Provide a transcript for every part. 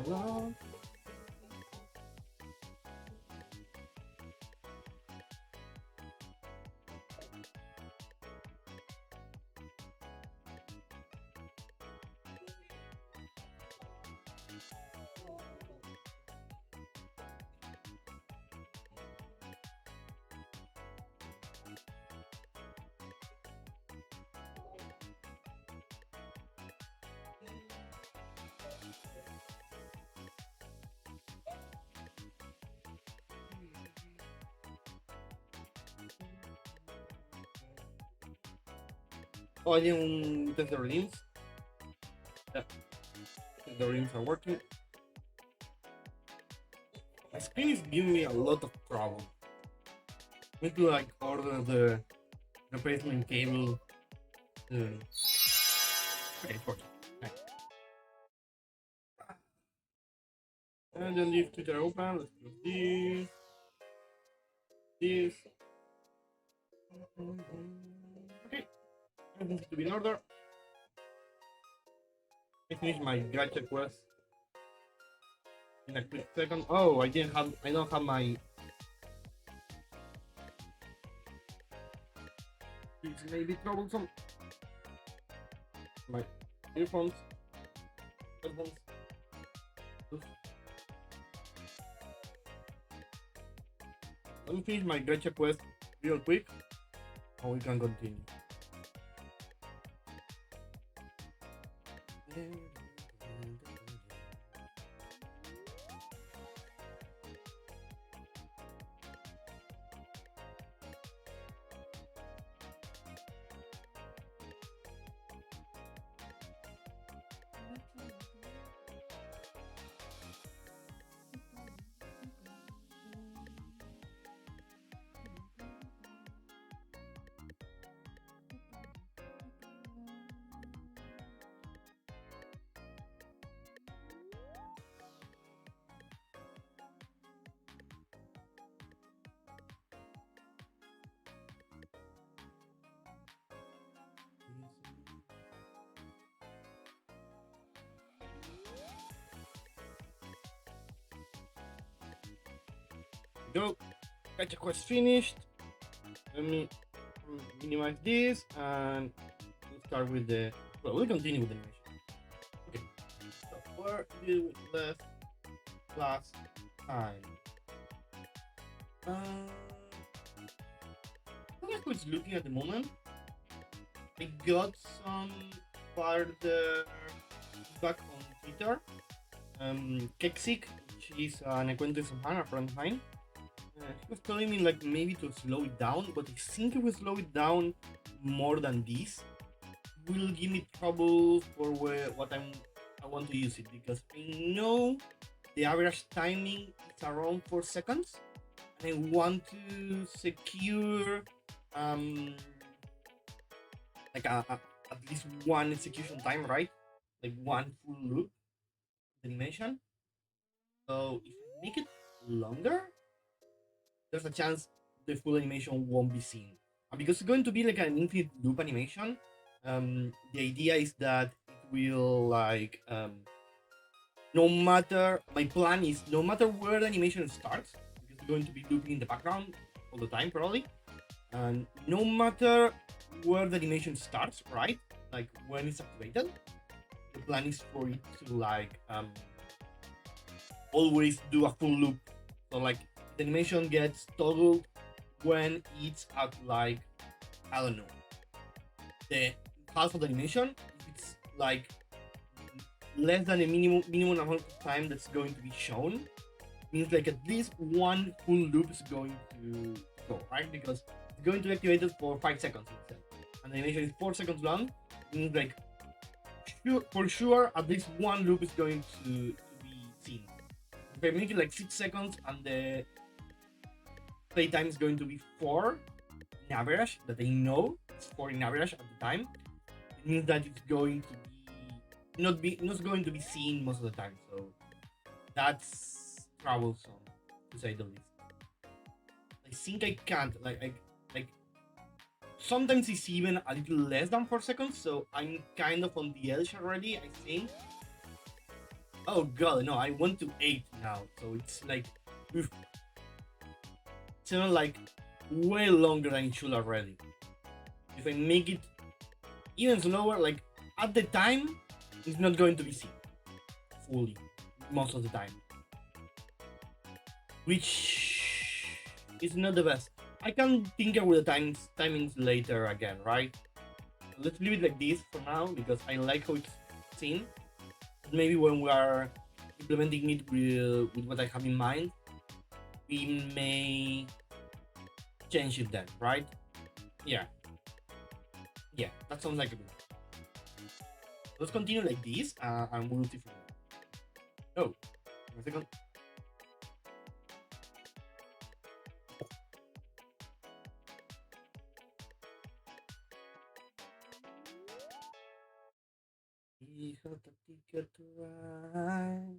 Hello. Oh, I didn't test the redeems. Yeah, the redeems are working. My screen is giving me a lot of trouble. Need to like order the replacement cable. Okay, it's working. Nice. And then leave Twitter open. Let's close this. This. Okay, everything to be in order. I finished my gacha quest in a quick second. Oh, I don't have my. This may be troublesome. My earphones, headphones. Let me finish my gacha quest real quick, and we can continue. Go, gacha quest finished. Let me minimize this and we'll start with the. Well, we'll continue with the animation. Okay, so where did we left last time? Uh, I don't know who's looking at the moment. I got some further back on Twitter. Keksik, which is an acquaintance of mine, a friend of mine. He was telling me like maybe to slow it down, but I think if we slow it down more than this, it will give me trouble for what I want to use it, because I know the average timing is around 4 seconds, and I want to secure like at least one execution time, right? like one full loop animation. So if I make it longer, there's a chance the full animation won't be seen. And because it's going to be like an infinite loop animation, the idea is that it will like no matter my plan is no matter where the animation starts, because it's going to be looping in the background all the time probably, and no matter where the animation starts, right? Like when it's activated, the plan is for it to like always do a full loop. So like the animation gets toggled when it's at like I don't know the half of the animation. If it's like less than a minimum amount of time that's going to be shown, means like at least one full loop is going to go right because it's going to be activated for 5 seconds instead, and the animation is 4 seconds long. Means like for sure at least one loop is going to be seen. If I make it like 6 seconds and the playtime is going to be 4 in average, that I know it's 4 in average at the time, it means that it's going to be not going to be seen most of the time. So that's troublesome to say the least. I think I can't like sometimes it's even a little less than 4 seconds, so I'm kind of on the edge already, I think. Oh god, no, I went to 8 now, so it's like oof, it's even like way longer than it should already. If I make it even slower, like at the time, it's not going to be seen fully most of the time, which is not the best. I can tinker with the timings later again, right? Let's leave it like this for now because I like how it's seen. Maybe when we are implementing it with what I have in mind, we may change it then, right? Yeah, yeah, that sounds like a good. Let's continue like this, and we'll see from there. Oh, one second. We got a ticket to ride.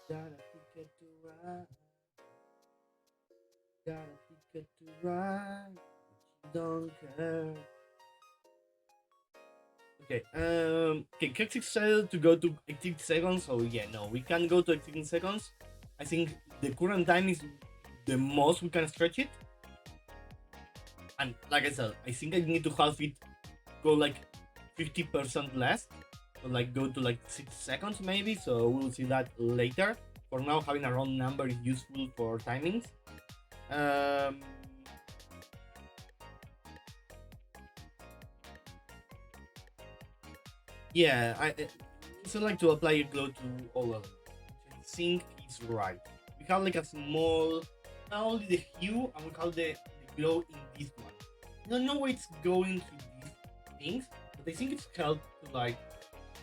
Got a ticket to ride. Got a ticket to ride. But you don't care. Okay. Okay. Kex decided to go to 18 seconds. So yeah, no, we can go to 18 seconds. I think the current time is the most we can stretch it. And like I said, I think I need to halve it, go like 50% less, so like go to like 6 seconds maybe. So we'll see that later. For now, having a round number is useful for timings. Um, yeah, I also like to apply a glow to all of them. I think it's right. We have like a small, not only the hue, and we have the glow in this one. I don't know why it's going to these things, but I think it's helped to like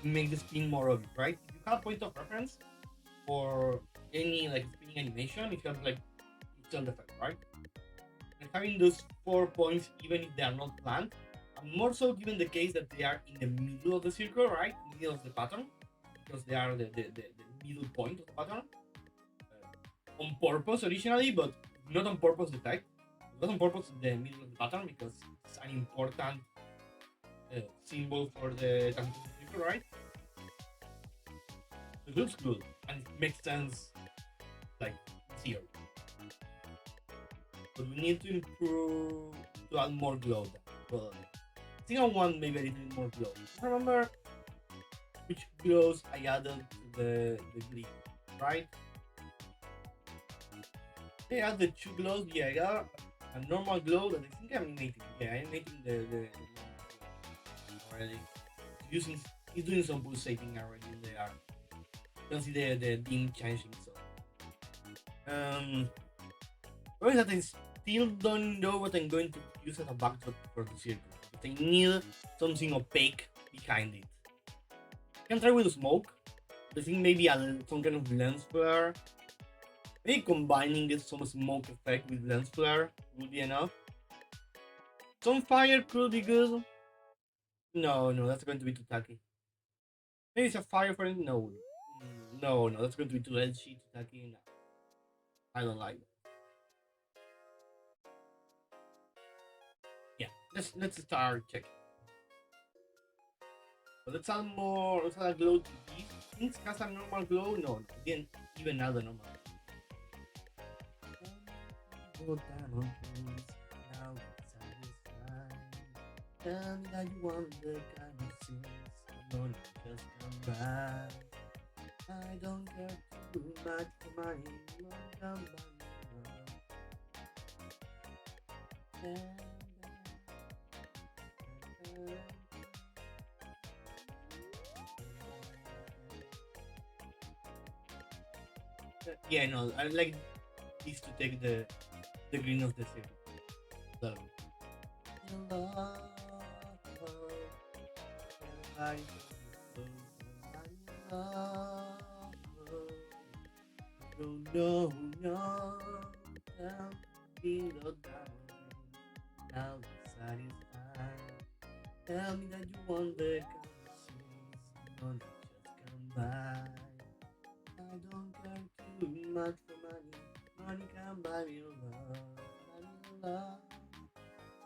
make the spin more obvious, right? If you have point of reference for any like spinning animation, it has like instant effect, right? And having those 4 points, even if they are not planned, and more so given the case that they are in the middle of the circle, right? Middle of the pattern, because they are the middle point of the pattern. On purpose originally, but not on purpose the type. Not on purpose the middle of the pattern because it's an important symbol for the circle, right? It looks good and it makes sense like theory. But we need to improve to add more glow. Well, I think I want maybe a little bit more glow. I remember which glows I added to the grid, right? I add the two glows. Yeah, I got a normal glow that I think I'm animating. Yeah, I'm animating the already. Using he's doing some pulsating already in the art. You can see the dim changing. So what is that? I still don't know what I'm going to use as a backdrop for the circle. But I need something opaque behind it. I can try with smoke. I think maybe some kind of lens flare. Maybe combining this some smoke effect with lens flare would be enough. Some fire could be good. No, no, that's going to be too tacky. Maybe it's a fire friend. No. No, no, that's going to be too edgy to tackle. No, I don't like that. Yeah, let's start checking. So let's add more. Let's add a glow to these things. Has a normal glow? No, no, it didn't even add a normal. Go down, please. Now it's satisfied. Tell me that you want the kind of things. Don't just come back. I don't care too much for money. Don't come Yeah, no, I like this to take the green of the city. So. No, no, no, below down, now satisfied. Tell me that you want the conversations, don't just come by. I don't care too much for money, money can buy me love, buy me love,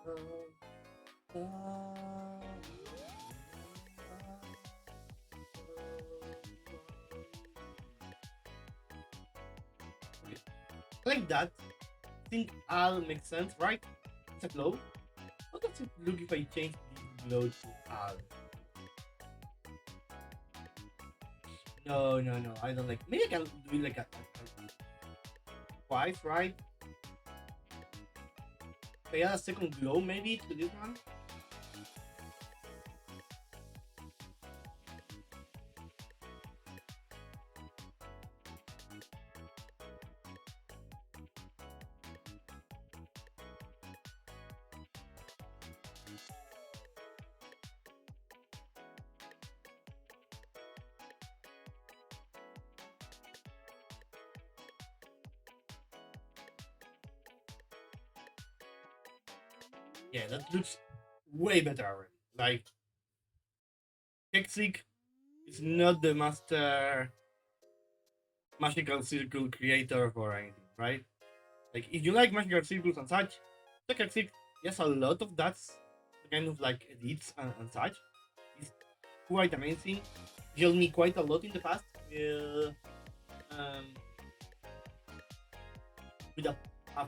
love, love. Okay. Like that, I think all makes sense, right? It's a glow. How does it look if I change this glow to all? No, no, no. I don't like. Maybe I can do it like twice, right? If I add a second glow, maybe to this one. Yeah, that looks way better already. Like Kexic is not the master magical circle creator for anything, right? Like if you like magical circles and such, the Kexic, yes, a lot of that's kind of like edits and such. It's quite amazing. Helped me quite a lot in the past um, with a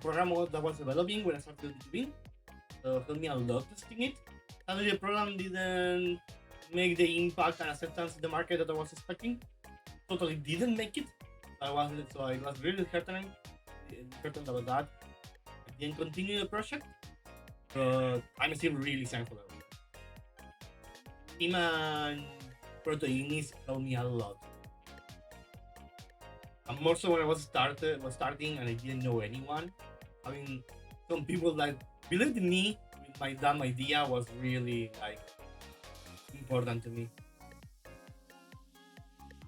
program that was developing when I started doing. So helped me a lot testing it. Sadly, the program didn't make the impact and acceptance in the market that I was expecting. Totally didn't make it. I was really disheartened about that. I didn't continue the project, but I'm still really thankful about it. Team and Proteins helped me a lot. And more so when I was starting and I didn't know anyone. I mean, some people that believed in me with my damn idea was really like important to me.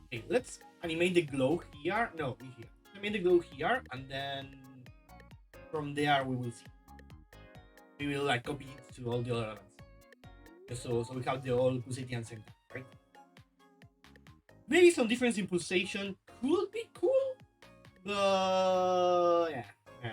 Okay, let's animate the glow here. No, here. Animate the glow here, and then from there we will see. We will like copy it to all the other elements. So we have the all pulsating and same time, right? Maybe some difference in pulsation could be cool, but yeah, yeah.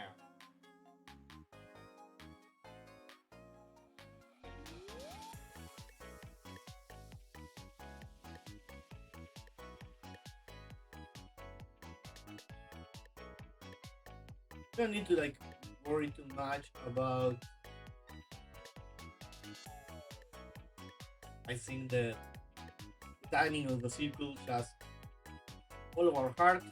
You don't need to like worry too much about. I think the timing of the circle just follow our heart.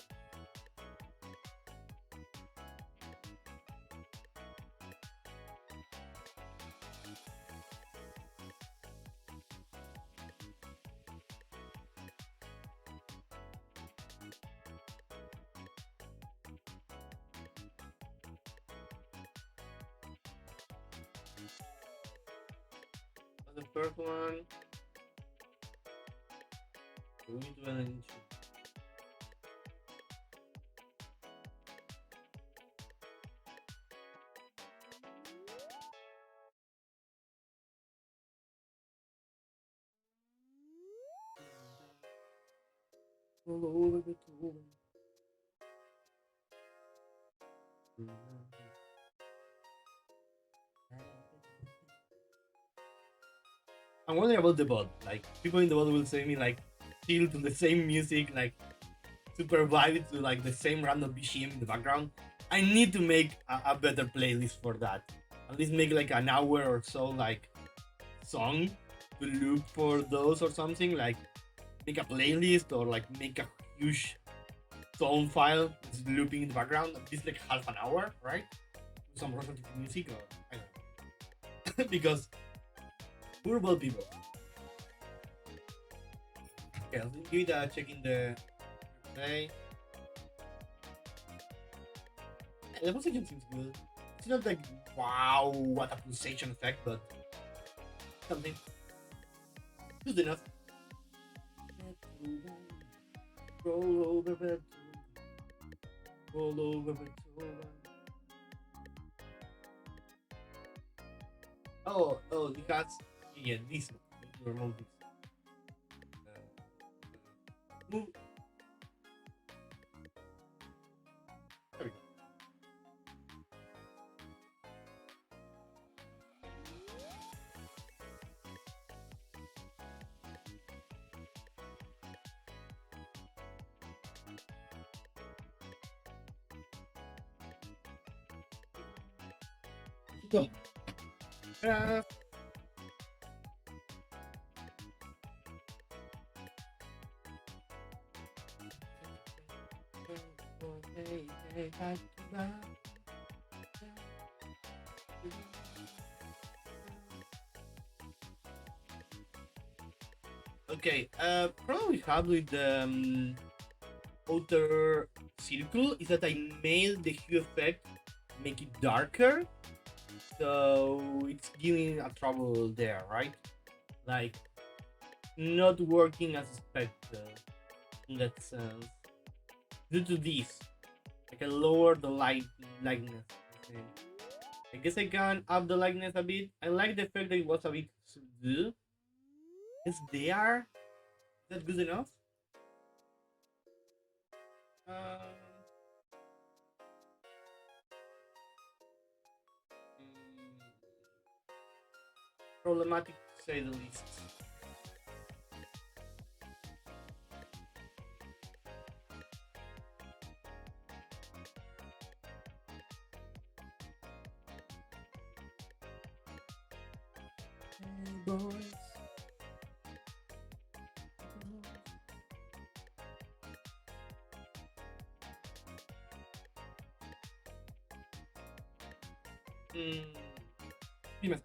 The first one, we need to an All over Beethoven. I'm wondering about the bot. Like people in the bot will say me like chill to the same music, like super vibe to like the same random BGM in the background. I need to make a better playlist for that. At least make like an hour or so like song to loop for those or something. Like make a playlist or like make a huge song file that's looping in the background. At least like half an hour, right? With some romantic music or I don't know. Because poor bot people. Okay, I'll give it a check in the play. The pulsation seems good. It's not like wow, what a pulsation effect, but something good enough. Roll over Beethoven, roll over Beethoven. Oh, because yeah, this remove this. Move. There we go. Okay, problem we have with the outer circle is that I made the hue effect make it darker, so it's giving a trouble there, right? Like not working as expected in that sense. Due to this, I can lower the lightness. Okay. I guess I can up the lightness a bit. I like the fact that it was a bit subdued. Is there? Is that good enough? Um, problematic to say the least. Hey boys. Mm, dime.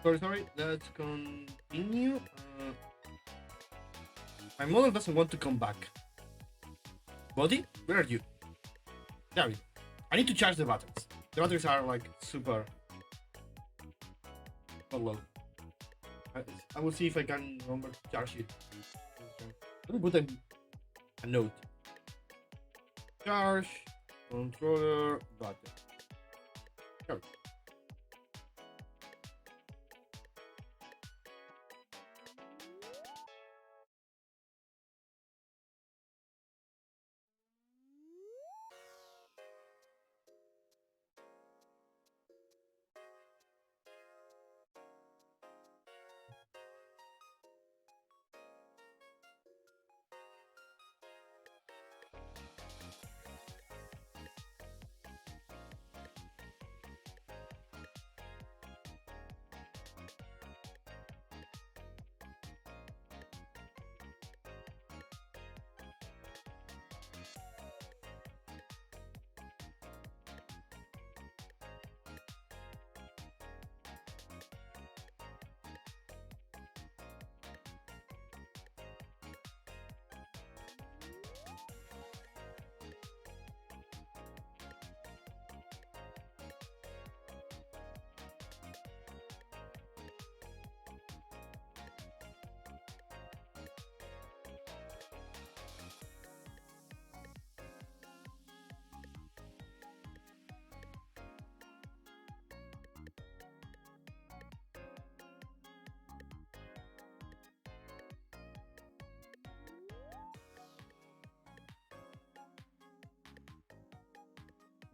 Sorry. Let's continue. My model doesn't want to come back. Body, where are you? There we go. I need to charge the batteries. The batteries are like super low. I will see if I can remember to charge it. Let me put a note. Charge, controller, battery. Charge.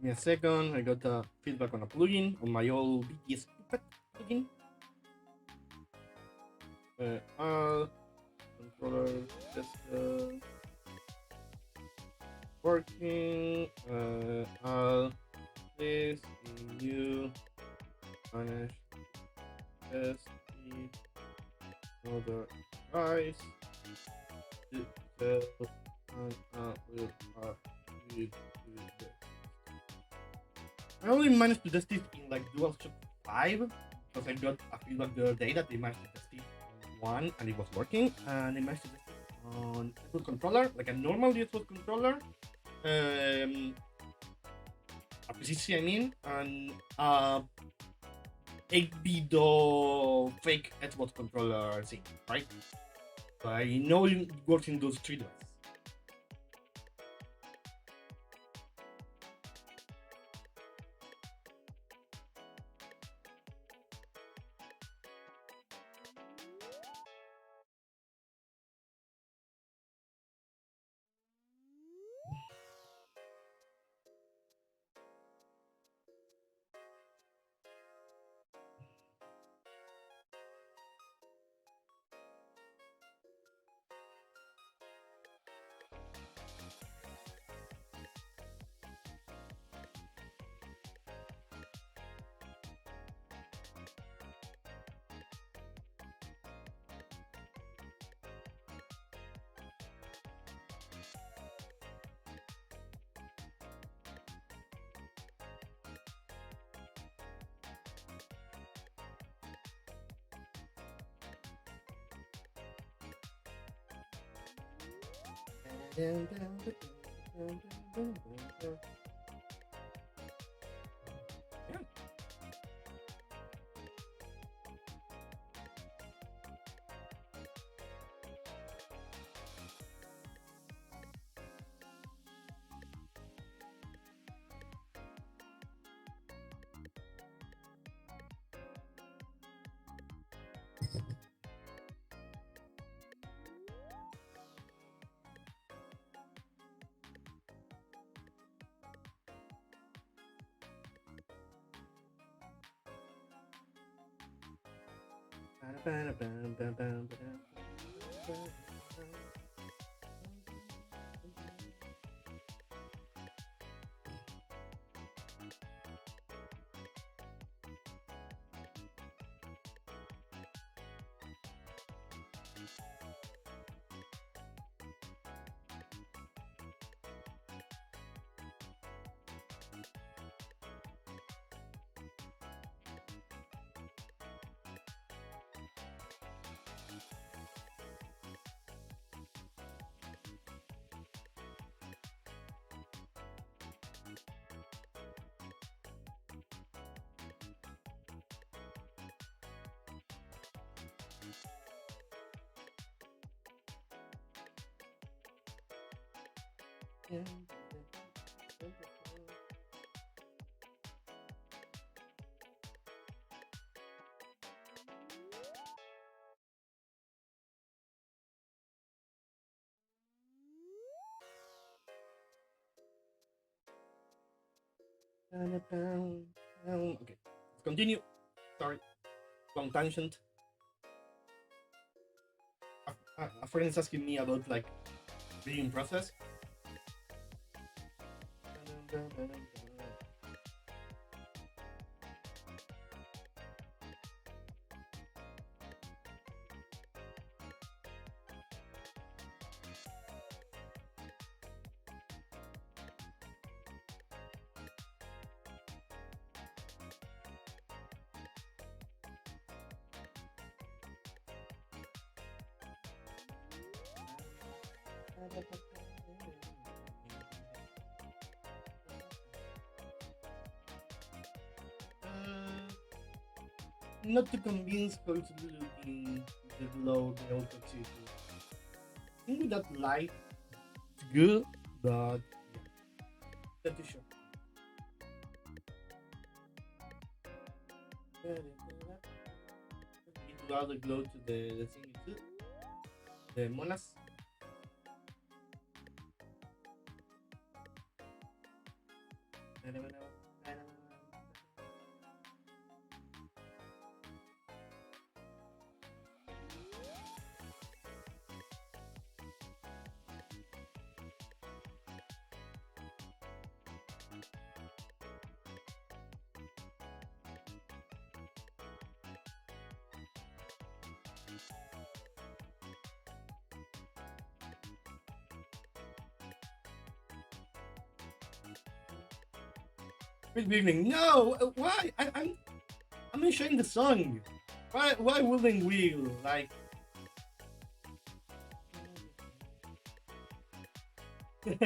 me a second. I got feedback on a plugin on my old BTS Puppet plugin. Controller just working. This new manage test it other guys to tell and will with the I only managed to test it in like DualShock 5 because I got a feedback the other day that they managed to test it on one and it was working, and they managed to test it on Xbox controller, like a normal Xbox controller, um, a PCC I mean, and 8-bit fake Xbox controller thing, right? So I know it works in those three devices. Yeah. Okay, let's continue. Sorry, long tangent. A friend is asking me about like reading process. Not too convinced how it's looking the glow, the auto too. I think with that light, it's good, but yeah, not too sure. Need to add the glow to the thing too. The monas. Big beginning. No, why? I'm enjoying the song. Why wouldn't we like? Okay,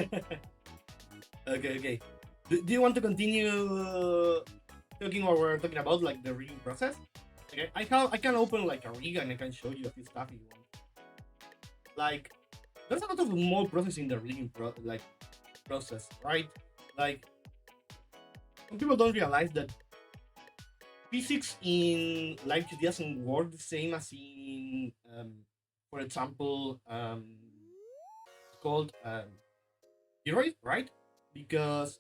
okay. Do you want to continue talking what we're talking about, like the rigging process? Okay, I can open like a rig and I can show you a few stuff if you want. Like, there's a lot of small process in the rigging process, right? Like, some people don't realize that physics in live 2D doesn't work the same as in, for example, it's called Heroes, right? Because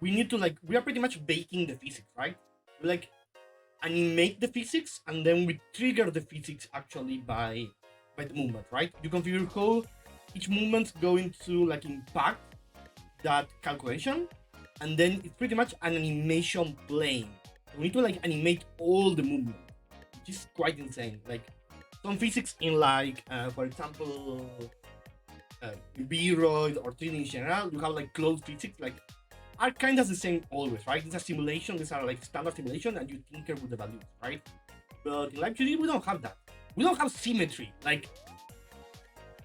we need to like we are pretty much baking the physics, right? We like animate the physics and then we trigger the physics actually by the movement, right? You configure how each movement's going to like impact that calculation, and then it's pretty much an animation plane. We need to like animate all the movement, which is quite insane. Like some physics in like for example B-Roid or 3D in general, you have like closed physics, like are kind of the same always, right? It's a simulation, these are like standard simulation, and you tinker with the values, right? But in Live 2D, we don't have that. We don't have symmetry. Like,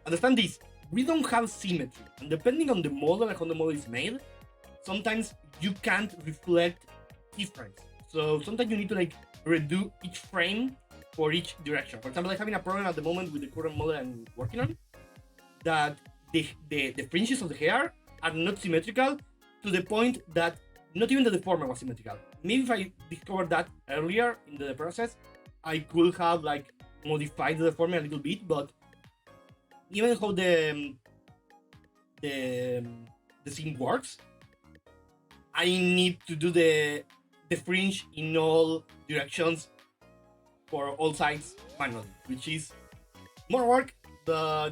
understand this, we don't have symmetry. And depending on the model and how the model is made, sometimes you can't reflect keyframes. So sometimes you need to like redo each frame for each direction. For example, I'm having a problem at the moment with the current model I'm working on, that the fringes of the hair are not symmetrical to the point that not even the deformer was symmetrical. Maybe if I discovered that earlier in the process, I could have like modified the deformer a little bit, but even how the the scene works, I need to do the fringe in all directions for all sides manually, which is more work, but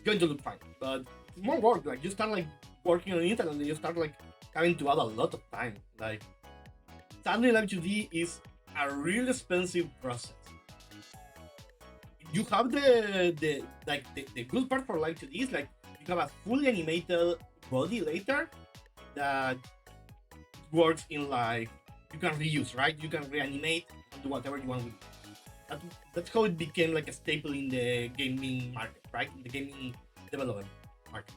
going to look fine. But it's more work. Like you start like working on it, and then you start like having to add a lot of time. Like sadly, Live 2D is a really expensive process. You have the good part for Live 2D is like you have a fully animated body later that works in like you can reuse, right? You can reanimate and do whatever you want with it. That's how it became like a staple in the gaming market, right? In the gaming development market.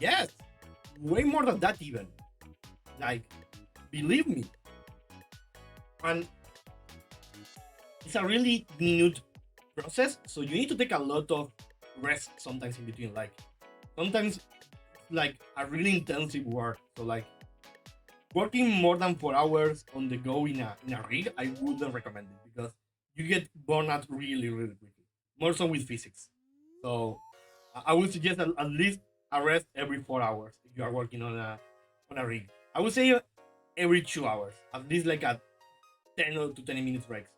Yes, way more than that even. Like, believe me. And it's a really minute process, so you need to take a lot of rest sometimes in between. Like, sometimes like a really intensive work. So like working more than 4 hours on the go in a rig, I wouldn't recommend it because you get burned out really, really quickly. More so with physics. So I would suggest at least a rest every 4 hours if you are working on a rig. I would say every 2 hours, at least like a 10 or to 20 minutes breaks.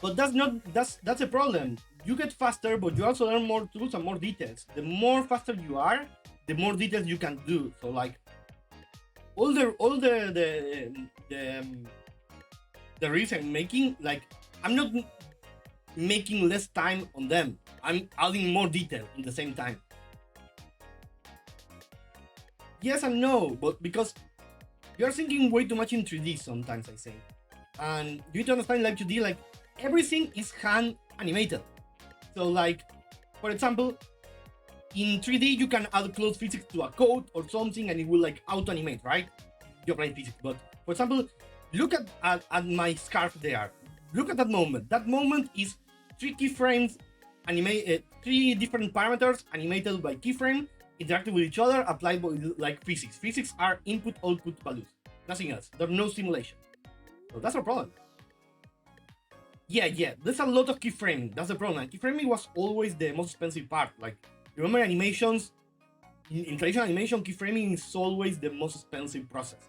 But that's a problem. You get faster, but you also learn more tools and more details. The more faster you are, the more details you can do. So like all the rigs I'm making, like I'm not making less time on them. I'm adding more detail in the same time. Yes and no, but because you're thinking way too much in 3D sometimes, I say. And you need to understand like 2D, like everything is hand animated. So like, for example, in 3D you can add close physics to a code or something and it will like auto animate, right? You apply physics. But for example, look at my scarf there. Look at that moment. That moment is 3 keyframes, three different parameters animated by keyframe, interacting with each other, applied by like physics. Physics are input-output values, nothing else. There's no simulation. So that's our problem. Yeah, there's a lot of keyframing. That's the problem. And keyframing was always the most expensive part. Like, remember animations? in traditional animation, keyframing is always the most expensive process.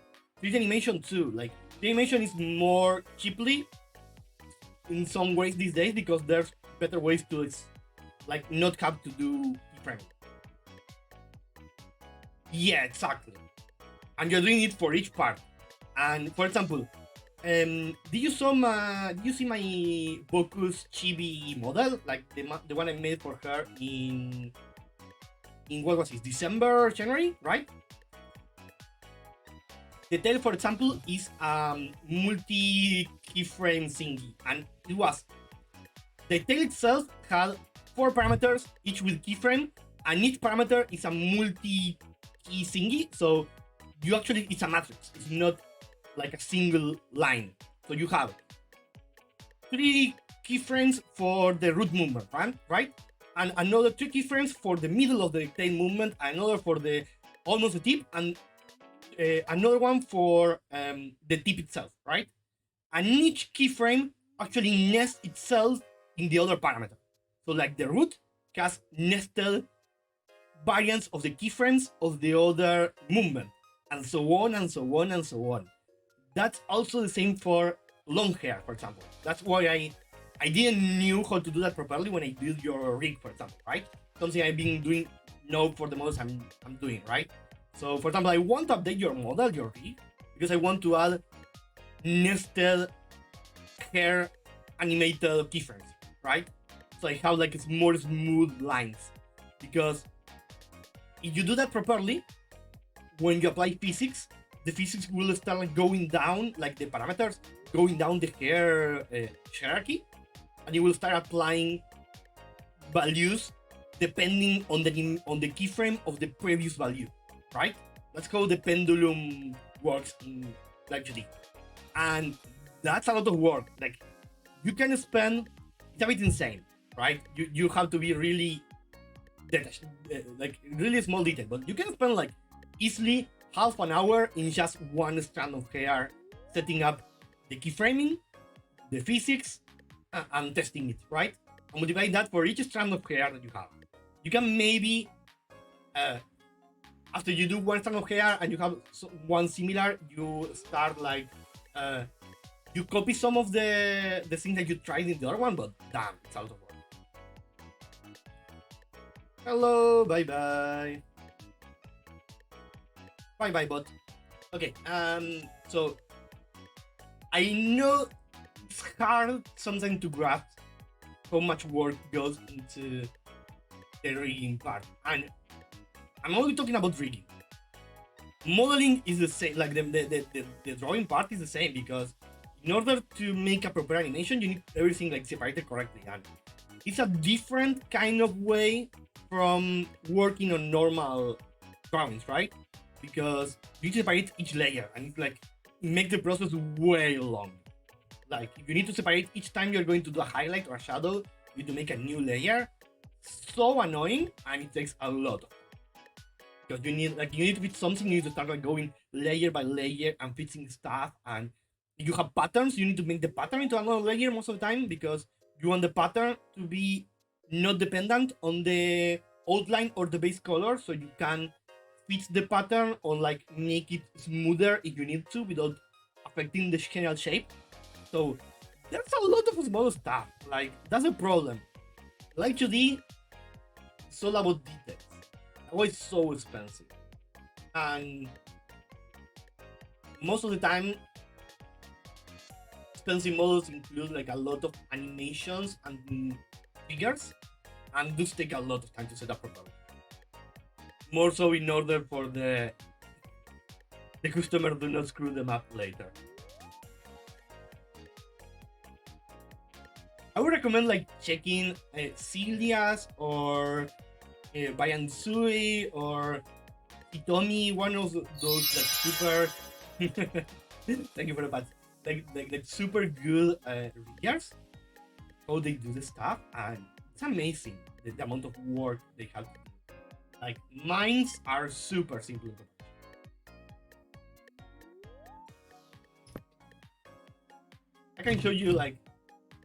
3D animation too. Like 3D animation is more cheaply in some ways these days because there's better ways to like not have to do keyframing. Yeah, exactly. And you're doing it for each part. And for example, did you see my Boku's chibi model, like the one I made for her in what was it, December, January, right? The tail, for example, is multi keyframe thingy, and it was the tail itself had 4 parameters, each with keyframe, and each parameter is a multi key thingy. So you actually, it's a matrix. It's not like a single line. So you have 3 keyframes for the root movement, right? And another 2 keyframes for the middle of the tail movement, another for the almost the tip, and another one for the tip itself, right? And each keyframe actually nests itself in the other parameter. So like the root has nested variants of the keyframes of the other movement, and so on and so on and so on. That's also the same for long hair, for example. That's why I didn't knew how to do that properly when I built your rig, for example, right? Something I've been doing now for the models I'm doing, right? So for example, I want to update your model, your rig, because I want to add nested hair animated keyframes, right? So I have like more smooth lines. Because if you do that properly, when you apply physics, the physics will start like going down, like the parameters going down the hair hierarchy, and you will start applying values depending on the keyframe of the previous value, right? That's how the pendulum works in Live 2D, and that's a lot of work. Like you can spend, it's a bit insane, right? You have to be really detached, like really small detail, but you can spend like easily half an hour in just one strand of hair, setting up the keyframing, the physics, and testing it, right? And multiply that for each strand of hair that you have. You can maybe, after you do one strand of hair and you have one similar, you start like, you copy some of the things that you tried in the other one, but damn, it's out of work. Hello, bye bye. Bye bye, bot. Okay, so I know it's hard sometimes to grasp how much work goes into the rigging part, and I'm only talking about rigging. Modeling is the same, like the drawing part is the same, because in order to make a proper animation, you need everything like separated correctly, and it's a different kind of way from working on normal drawings, right? Because you separate each layer, and it's like make the process way long. Like if you need to separate each time you're going to do a highlight or a shadow, you need to make a new layer. So annoying, and it takes a lot of time. Because you need to fit something, you need to start like going layer by layer and fixing stuff. And if you have patterns, you need to make the pattern into another layer most of the time, because you want the pattern to be not dependent on the outline or the base color, so you can fix the pattern or like make it smoother if you need to without affecting the general shape. So there's a lot of small stuff. Like that's a problem. Like 2D, it's all about details. Always so expensive, and most of the time, expensive models include like a lot of animations and figures, and those take a lot of time to set up properly. More so in order for the customer do not screw them up later. I would recommend like checking Celia's or Bayansui or Hitomi, one of those like super. Thank you for the bad. Like super good riggers. How they do the stuff, and it's amazing the amount of work they have to do. Like mines are super simple. I can show you like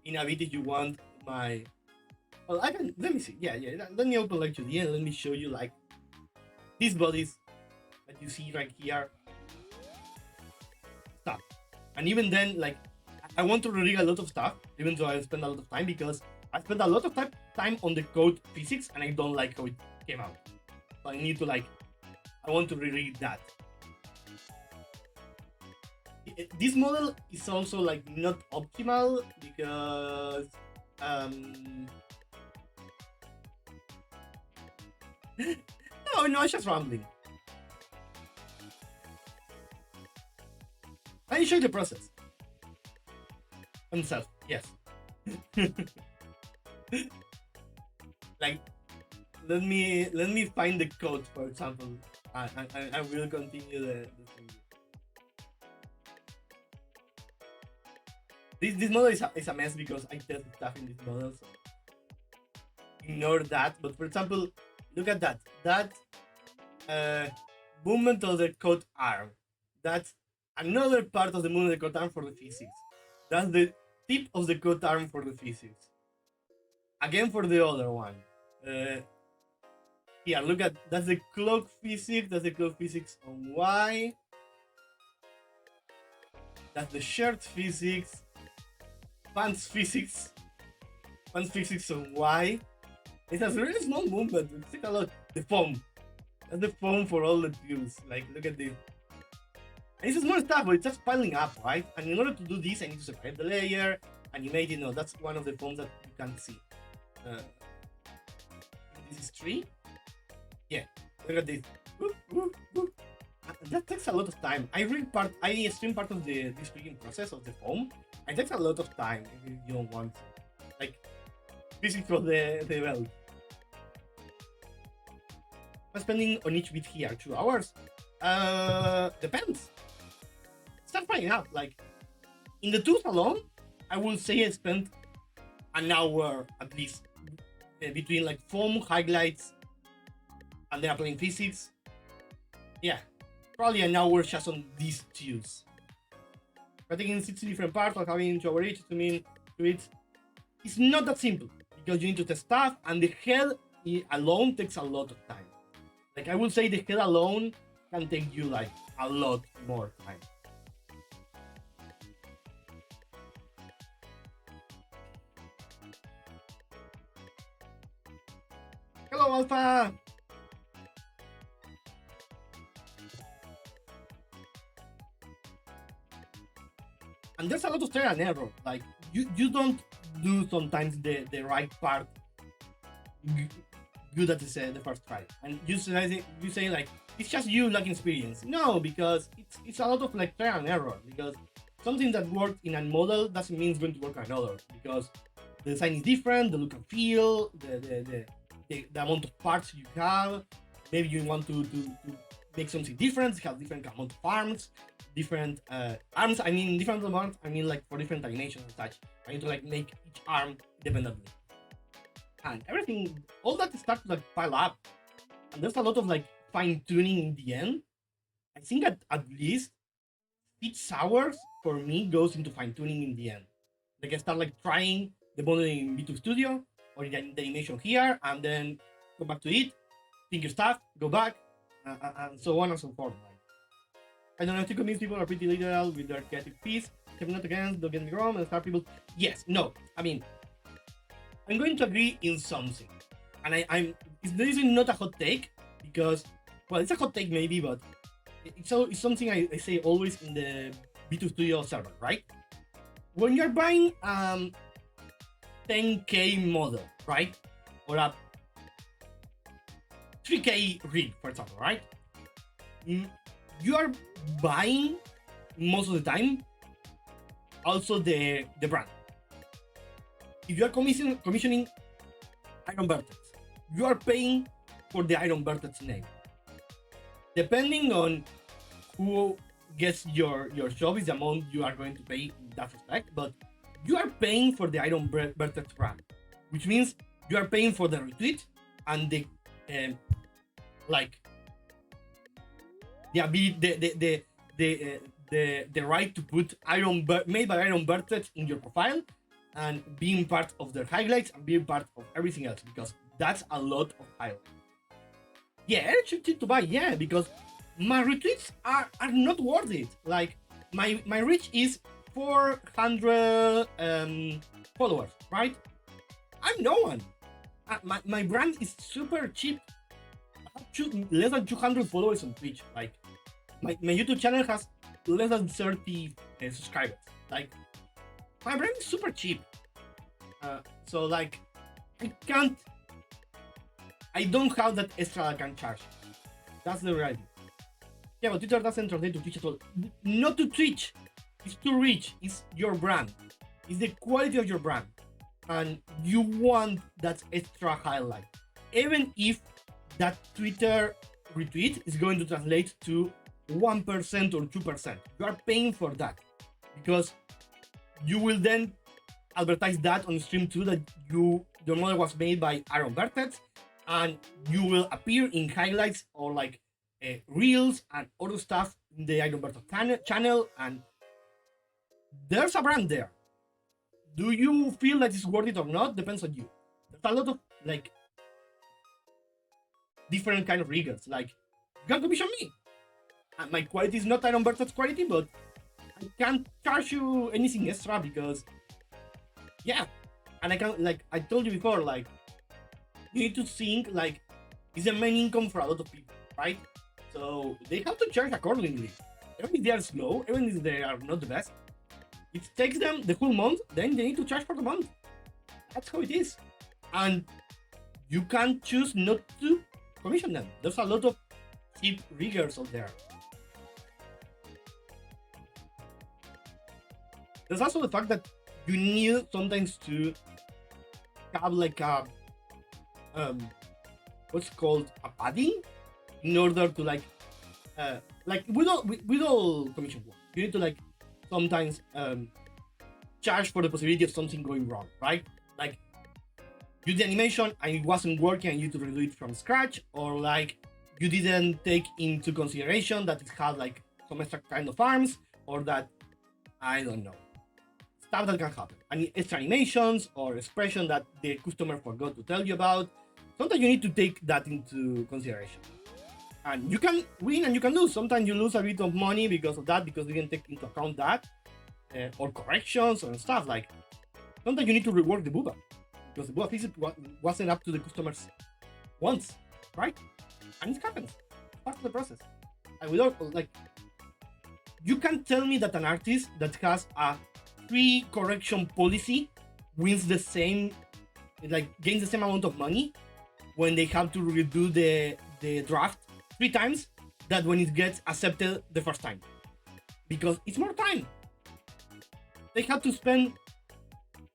in a bit if you want my. Well, I can. Let me see. Yeah. Let me open like 2D and let me show you like these bodies that you see right here, stuff. And even then, like, I want to reread a lot of stuff, even though I spend a lot of time, because I spent a lot of time on the code physics, and I don't like how it came out. So I need to, like, I want to reread that. This model is also, like, not optimal because no, it's just rambling. I show you the process. Himself, yes. Like, let me find the code, for example. I will continue the thing. This model is a mess because I tested stuff in this model, so ignore that. But for example, look at that. That movement of the code arm. That's another part of the movement of the code arm for the physics. That's the tip of the code arm for the physics. Again for the other one. Here, look at, that's the clock physics. That's the clock physics on Y. That's the shared physics. Pants physics. Pants physics on Y. It has a really small movement. It's like a lot. The foam. That's the foam for all the views. Like, look at this. And it's small stuff, but it's just piling up, right? And in order to do this, I need to separate the layer, animate it. No, that's one of the foams that you can't see. This is 3. Yeah, look at this. That takes a lot of time. I stream part of this freaking process of the foam. It takes a lot of time if you don't want to. Like, physics for the belt. I'm spending on each bit here 2 hours. Depends. Start finding out. Like, in the tools alone, I will say I spent an hour at least between, like, foam, highlights, and then applying physics. Yeah, probably an hour just on these tools. But taking 60 different parts or having to overreach to mean to it, it's not that simple because you need to test stuff, and the head alone takes a lot of time. Like, I would say the head alone can take you, like, a lot more time. Hello, Alpha! And there's a lot of trial and error. Like, you don't do sometimes the right part good at the first try, and you say like, it's just you lacking experience. No, because it's a lot of, like, trial and error, because something that worked in a model doesn't mean it's going to work on another, because the design is different, the look and feel, the amount of parts you have. Maybe you want to make something different, have different amount of arms, different arms. I mean, different amounts. I mean, like, for different animations and such. I need to, like, make each arm independently, and everything. All that starts to, like, pile up, and there's a lot of, like, fine tuning in the end. I think at least 6 hours for me goes into fine tuning in the end. Like, I start, like, trying the modeling in V2 Studio or in the animation here, and then go back to it, think your stuff, go back, and so on and so forth. Like, I don't know if to convince people are pretty literal with their creative piece. If not against, don't get me wrong, and start people. Yes, no. I mean, I'm going to agree in something, and this is not a hot take, because, well, it's a hot take maybe, but it's something I say always in the V2 Studio server, right? When you're buying 10K model, right, or a 3K rig, for example, right? You are buying most of the time also the brand. If you are commissioning Iron Vertex, you are paying for the Iron Vertex name. Depending on who gets your job is the amount you are going to pay in that respect, but you are paying for the Iron Vertex brand, which means you are paying for the retweet and the like the ability, the right to put made by Iron Vertex in your profile and being part of their highlights and being part of everything else, because that's a lot of highlights. Yeah, cheap to buy. Yeah, because my retweets are not worth it. Like my reach is 400 followers, right? I'm no one. My brand is super cheap. I have less than 200 followers on Twitch. Like my YouTube channel has less than 30 subscribers. Like my brand is super cheap. So like I can't. I don't have that extra I can charge. That's the reality. Yeah, but Twitter doesn't translate to Twitch at all. Not to Twitch. It's to reach. It's your brand. It's the quality of your brand. And you want that extra highlight. Even if that Twitter retweet is going to translate to 1% or 2%. You are paying for that. Because you will then advertise that on stream too, that your model was made by Aaron Vertex, and you will appear in highlights or like reels and other stuff in the Aaron Vertex channel, and there's a brand there. Do you feel that it's worth it or not? Depends on you. There's a lot of like different kind of riggers. Like you can commission me. And my quality is not Iron Vertex quality, but I can't charge you anything extra because yeah. And I can, like I told you before, like you need to think like it's the main income for a lot of people, right? So they have to charge accordingly. Even if they are slow, even if they are not the best, it takes them the whole month, then they need to charge for the month. That's how it is. And you can't choose not to commission them. There's a lot of cheap riggers out there. There's also the fact that you need sometimes to have like a what's called a padding in order to like with all commission work. You need to like sometimes charge for the possibility of something going wrong, right? Like you did animation and it wasn't working and you need to redo it from scratch, or like you didn't take into consideration that it had like some extra kind of arms, or that I don't know, stuff that can happen. And extra animations or expression that the customer forgot to tell you about. Sometimes you need to take that into consideration. And you can win and you can lose. Sometimes you lose a bit of money because of that, because you didn't take into account that, or corrections and stuff. Like sometimes you need to rework the Booba because the Booba physics wasn't up to the customer's wants, right? And it happens. It's part of the process. And without like, you can tell me that an artist that has a free correction policy wins the same, like gains the same amount of money when they have to redo the draft 3 times that when it gets accepted the first time, because it's more time. They have to spend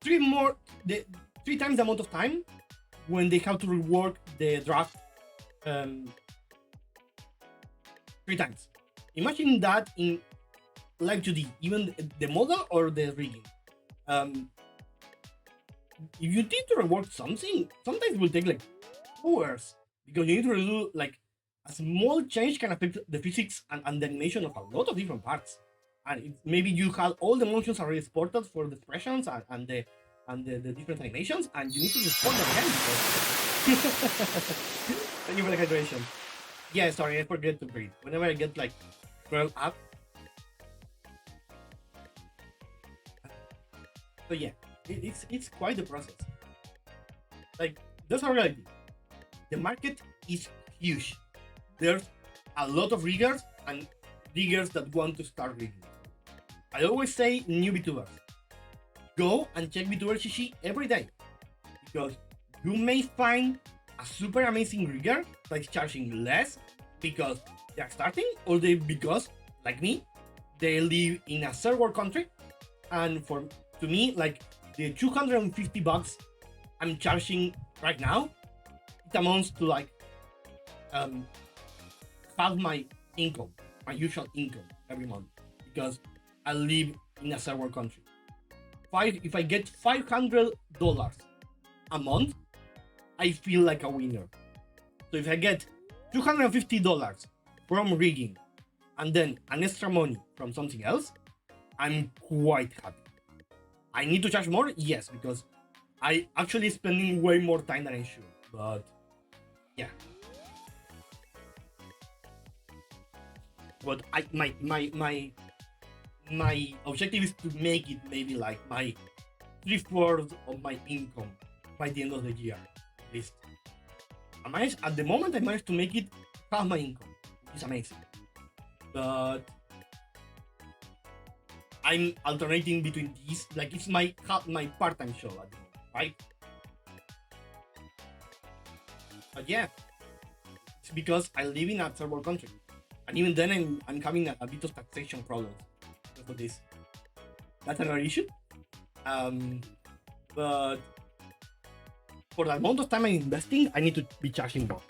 3 times the amount of time when they have to rework the draft 3 times. Imagine that in live 2D, even the model or the rigging. If you need to rework something, sometimes it will take like hours, because you need to redo like a small change can affect the physics and the animation of a lot of different parts. And maybe you have all the motions already exported for the expressions and the different animations, and you need to export them again. Thank you for the hydration. Yeah, sorry, I forget to breathe. Whenever I get like curled up. So yeah, it's quite the process. Like, there's a reality. The market is huge. There's a lot of riggers and riggers that want to start rigging. I always say new VTubers, go and check VTuber Shishi every day, because you may find a super amazing rigger that's charging less because they're starting, or because, like me, they live in a third world country, and to me, like the $250 I'm charging right now, it amounts to like half my income, my usual income every month, because I live in a third world country. If I get $500 a month, I feel like a winner. So if I get $250 from rigging and then an extra money from something else, I'm quite happy. I need to charge more? Yes, because I actually spending way more time than I should. But yeah. but my objective is to make it maybe like my 3/4 of my income by the end of the year, at least. At the moment, I managed to make it half my income, which is amazing. But I'm alternating between these, like it's my part-time show at the moment, right? But yeah, it's because I live in a third world country, and even then I'm having a bit of taxation problems for this. That's another issue. But for the amount of time I'm investing, I need to be charging more.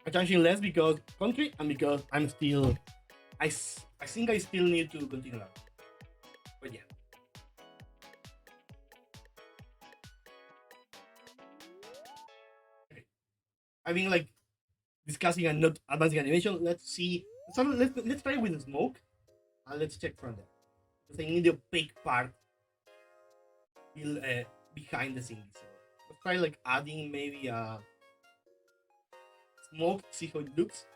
I'm charging less because country and because I'm still, I think I still need to continue learning. But yeah. Okay. I've been like discussing and not advancing animation. Let's see. Let's try with the smoke and let's check from there. Because I need the opaque part behind the scenes. So let's try like adding maybe a smoke, see how it looks.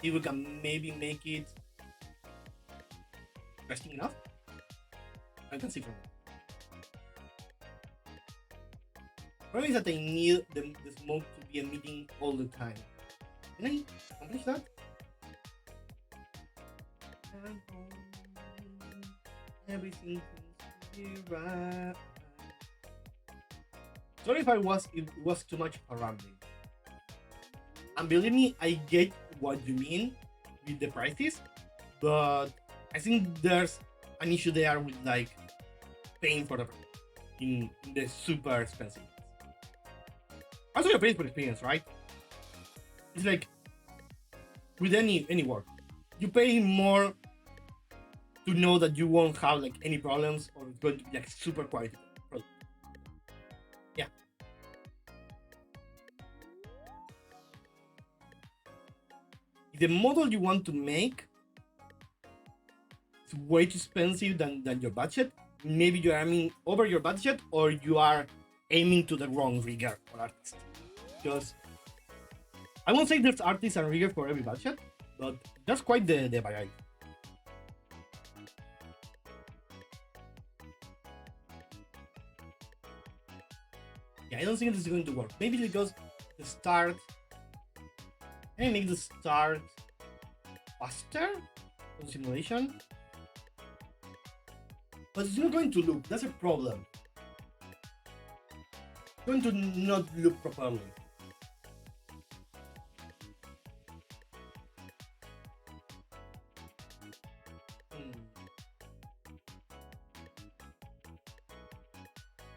See if we can maybe make it interesting enough. I can see from there. Problem is that I need the smoke to be emitting all the time. Can I accomplish that? Everything seems to be right. Sorry if it was too much rambling. And believe me, I get what you mean with the prices, but I think there's an issue there with like paying for the in the super expensive. Also, you're paying for experience, right? It's like with any work, you pay more to know that you won't have like any problems or it's going to be like super quality product. Yeah. If the model you want to make is way too expensive than your budget, maybe you're aiming over your budget or you are aiming to the wrong rigor for artists. Because I won't say there's artists and rigor for every budget, but that's quite the variety. Yeah, I don't think this is going to work. Maybe because the start. Can I make the start faster on simulation? But it's not going to loop. That's a problem. It's going to not loop properly.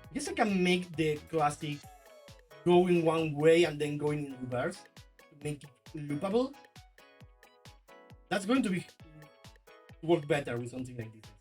I guess I can make the classic going one way and then going in reverse to make it loopable. That's going to work better with something like this.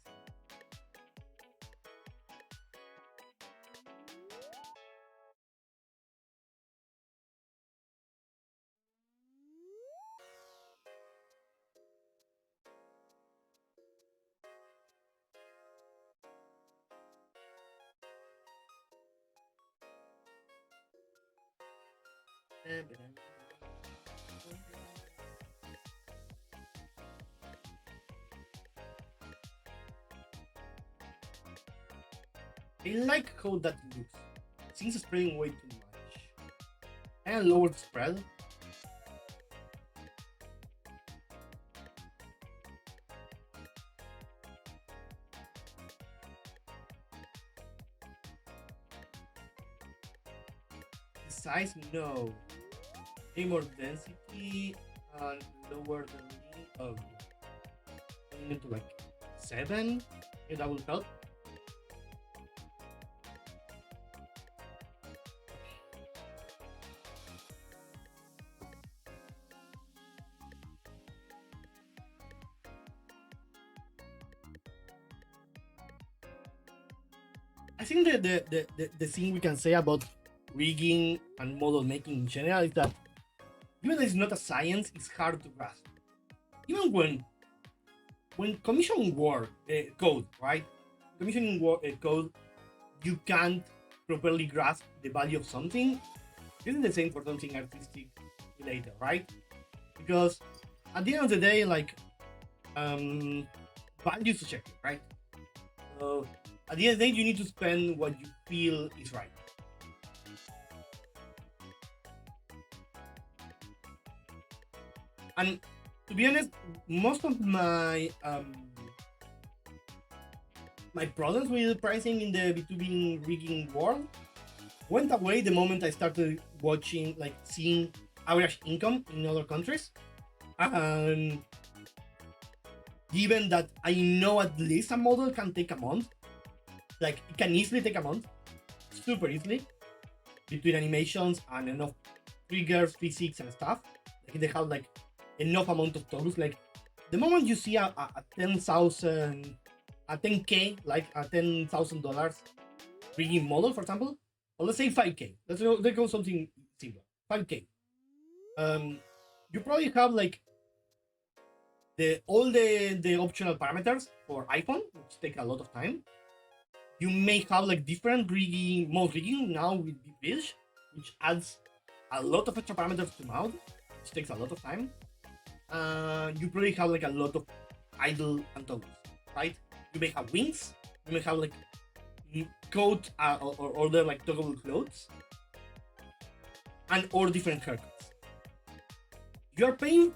I like how that looks. Since it's spreading way too much. And lower the spread. The size, no. Any more density and lower the meaning of into like 7. If that will help. I think the thing we can say about rigging and model making in general is that even though it's not a science, it's hard to grasp. Even when commissioning code, right? Commissioning code, you can't properly grasp the value of something. This is the same for something artistic later, right? Because at the end of the day, like value is subjective, right? So at the end of the day, you need to spend what you feel is right. And to be honest, most of my problems with pricing in the B2B rigging world went away the moment I started watching, like seeing average income in other countries. And given that I know at least a model can take a month, like it can easily take a month, super easily, between animations and enough triggers, physics, and stuff. Like they have like enough amount of tools. Like the moment you see a 10,000, a 10K, like a $10,000 rigging model, for example, or let's say 5K. Let's go something similar. 5K. You probably have like the optional parameters for iPhone, which take a lot of time. You may have like different rigging, mode rigging now with Bridge, which adds a lot of extra parameters to mount, which takes a lot of time. You probably have like a lot of idle and toggles, right? You may have wings, you may have like code or other like toggable clothes, and or different haircuts. You're paying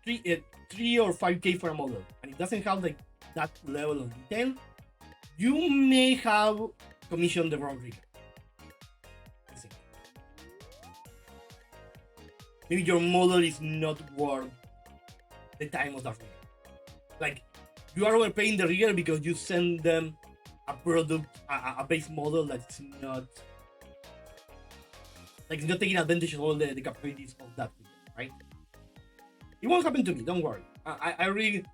3 or 5K for a model, and it doesn't have like that level of detail. You may have commissioned the wrong rigger. Maybe your model is not worth the time of that rigger. Like you are overpaying the rigger because you send them a product, a base model that's not like it's not taking advantage of all the capabilities of that rigger, right? It won't happen to me. Don't worry. I really,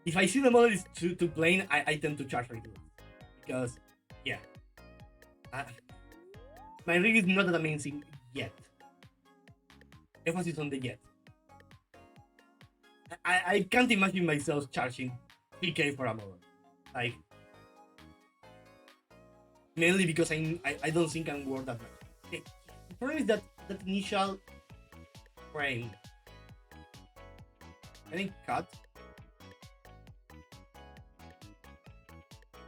if I see the model is too plain, I tend to charge for it because yeah, my rig is not that amazing yet. Emphasis on the yet. I can't imagine myself charging 3K for a model. Like, mainly because I don't think I'm worth that much. Okay. The problem is that initial frame, I think cut.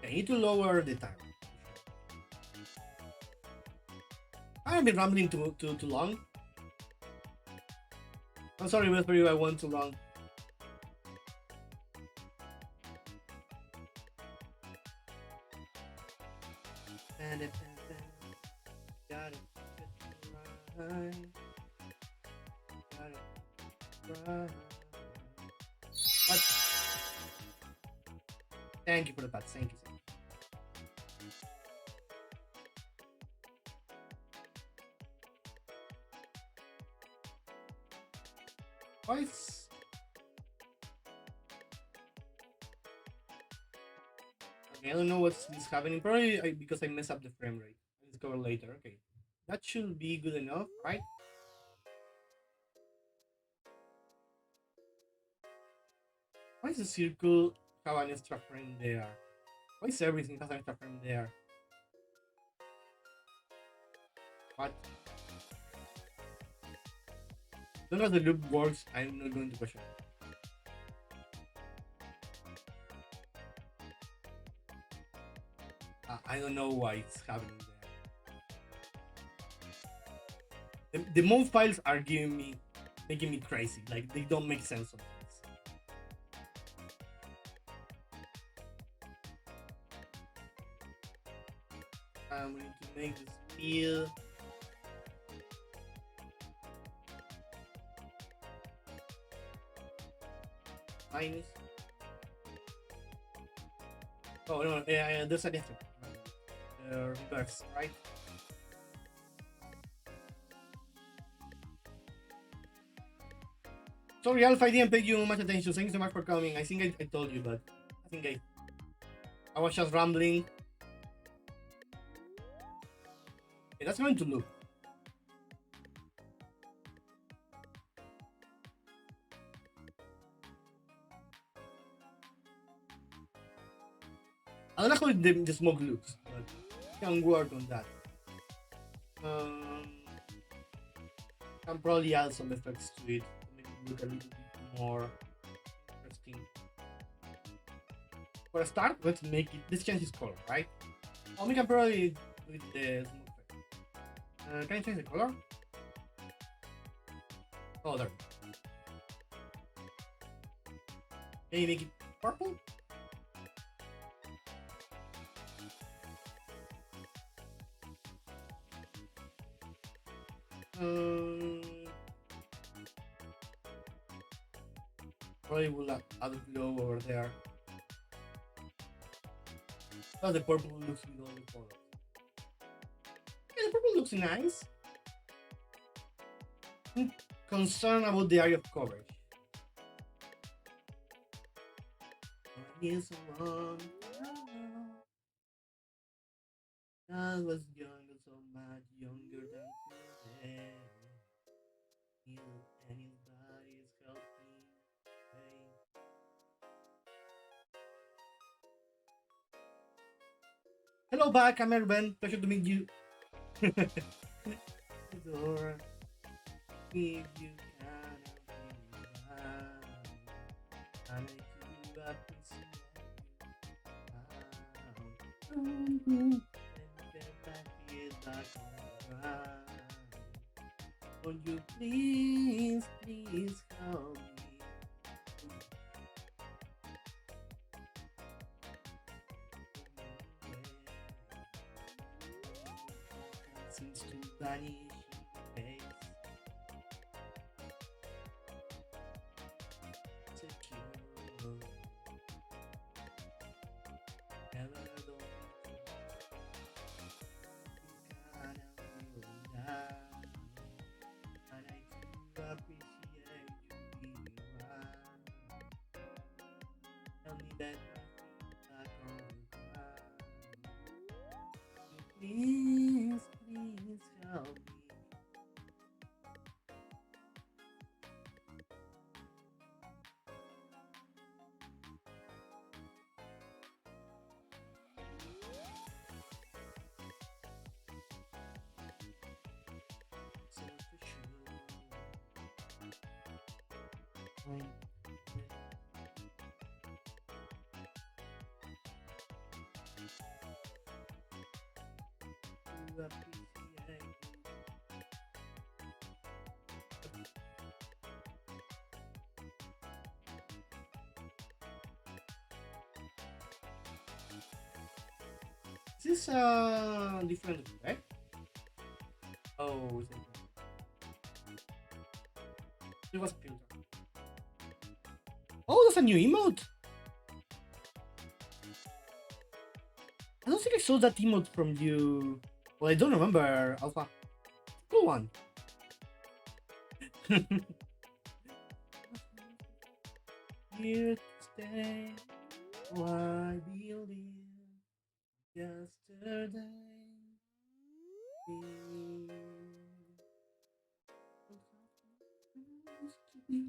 I need to lower the time. I have been rambling too long. I'm sorry, but for you, I went too long. But thank you for the pats. Thank you so much. Twice. Okay, I don't know what's this happening. Probably because I messed up the frame rate. I'll discover later. Okay, that should be good enough, right? Why is the circle have an extra frame there? Why is everything has an extra frame there? What? As long as the loop works, I'm not going to question it. I don't know why it's happening there. The mode files are making me crazy. Like they don't make sense sometimes. We need to make this feel. Minus. Oh no, there's a difference. Reverse, right? Sorry, Alpha, I didn't pay you much attention. Thank you so much for coming. I think I told you, but I think I was just rambling. Okay, that's going to loop. I don't know how the smoke looks, but I can work on that. Can probably add some effects to it to make it look a little bit more interesting. For a start, let's make it. Let's change its color, right? Oh, we can probably do it the smooth effect. Can you change the color? Oh, there. Can you make it purple? Um, Probably will add a glow over there. Oh, the purple looks with all the colors. Yeah, the purple looks nice. I'm concerned about the area of coverage. I need someone that was young, so much younger than today. Anybody's helping. Hey. Hello back, I'm Erben. Pleasure to meet you. Dora, if you I make you appreciate you. Get back here back on the ground. Won't you please, please help me? Seems to vanish in face. Secure. Never don't you kinda feel down. And I do appreciate you being around. Tell me that back on the ground. Please, please help me. So for sure. To appreciate Is this different effect? Oh, is it was filter. Oh, that's a new emote. I don't think I saw that emote from you. Well, I don't remember, Alpha. Cool one. Here to stay. Why believe yesterday? Used to be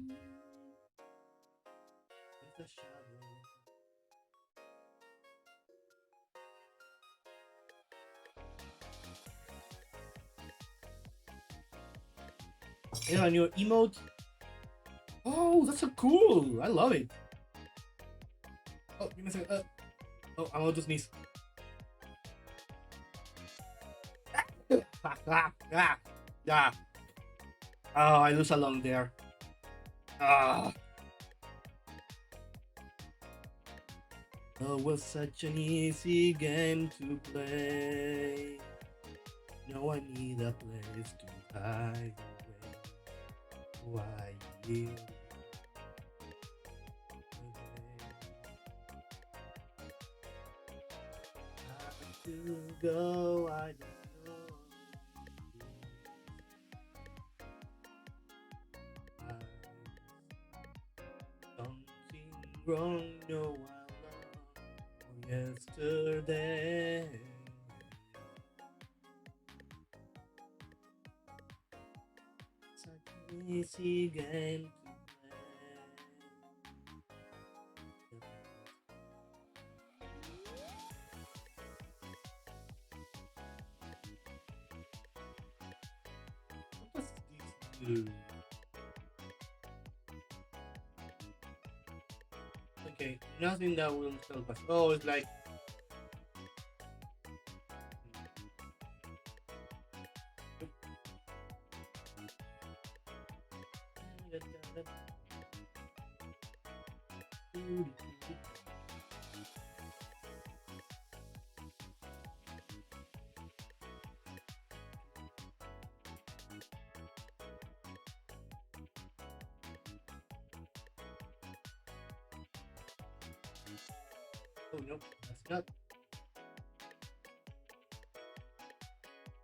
with a shadow. You know, a new emote. Oh, that's so cool. I love it. Oh, give me a second. Oh, I'm about to sneeze. Yeah. Oh, I lose along there. Ah. Oh, it was such an easy game to play. Now I need a place to hide away. Why you? To go, I don't know. Something wrong, no, I love yesterday. Such an easy game to play. What does this do? Okay, nothing that will help us. Oh, it's like oh no, that's not.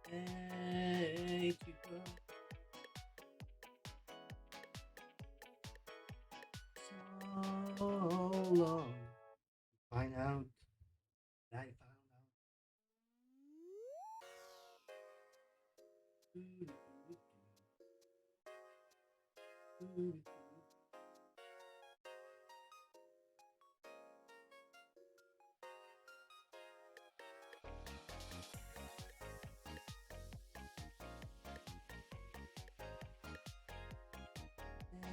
Hey, people, so long. Find out. I found out.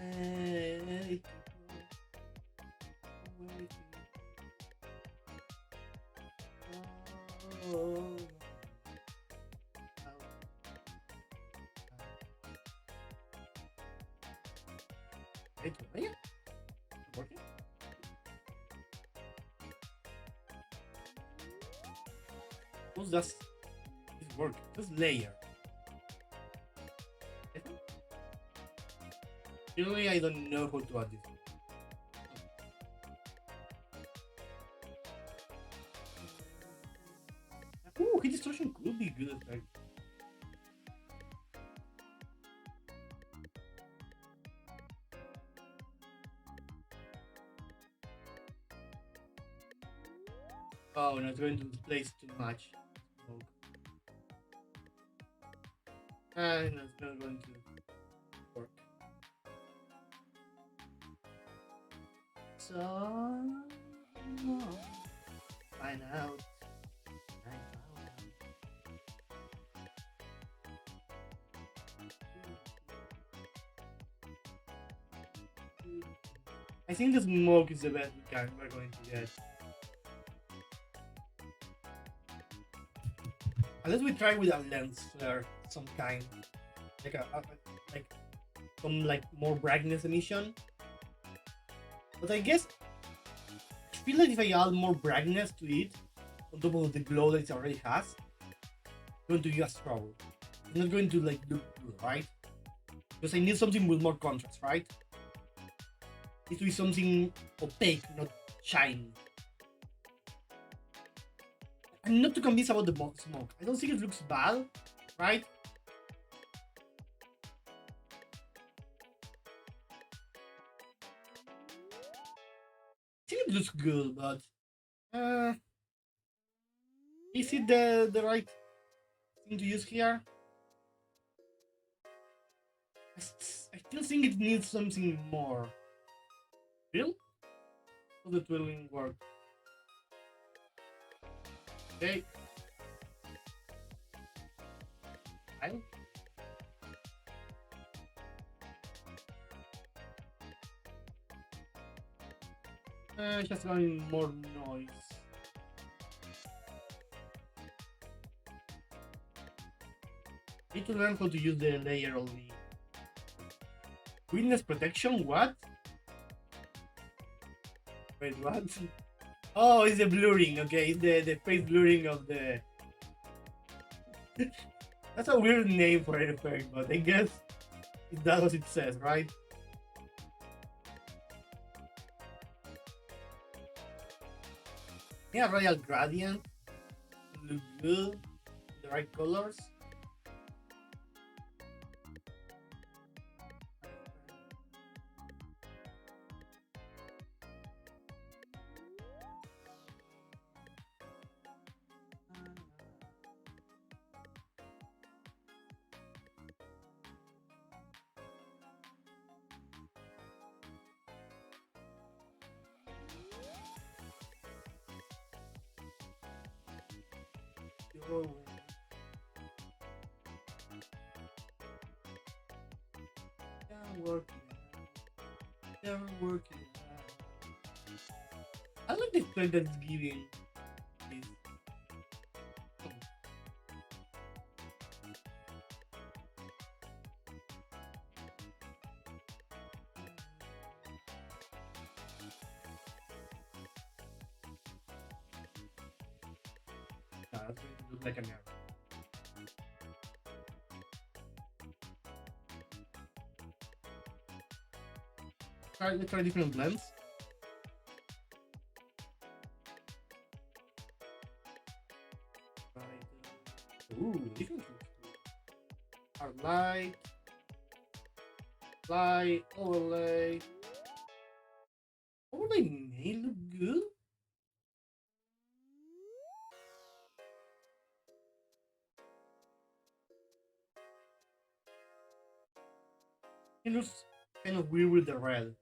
Hey, people, oh, wait, are you working? What's this work? This layer. Really, I don't know how to add this. Ooh, heat destruction could be good effect. Oh, no, it's going to displace too much smoke. No, it's not going to work. So, find out. I think the smoke is the best we're going to get. Unless we try with a lens flare, some kind, like like some like more brightness emission. But I guess I feel like if I add more brightness to it, on top of the glow that it already has, it's going to give us trouble. It's not going to like look good, right? Because I need something with more contrast, right? It needs to be something opaque, not shiny. I'm not too convinced about the smoke. I don't think it looks bad, right? I think it looks good, but is it the right thing to use here? I still think it needs something more. Real? How the twirling work? Okay. I just going more noise. Need to learn how to use the layer only. Witness protection? What? Wait, what? Oh, it's the blurring. Okay, it's the face blurring of the. That's a weird name for an effect, but I guess that's what it says, right? Yeah, royal gradient. Look good. The right colors. Yo. Don't work it out. Don't work it out. I like the effect that's giving this. Oh, that's going to look like an arrow. Let's try different blends. Ooh, different hard light, light, overlay. Overlay may look good. It looks kind of weird with the red.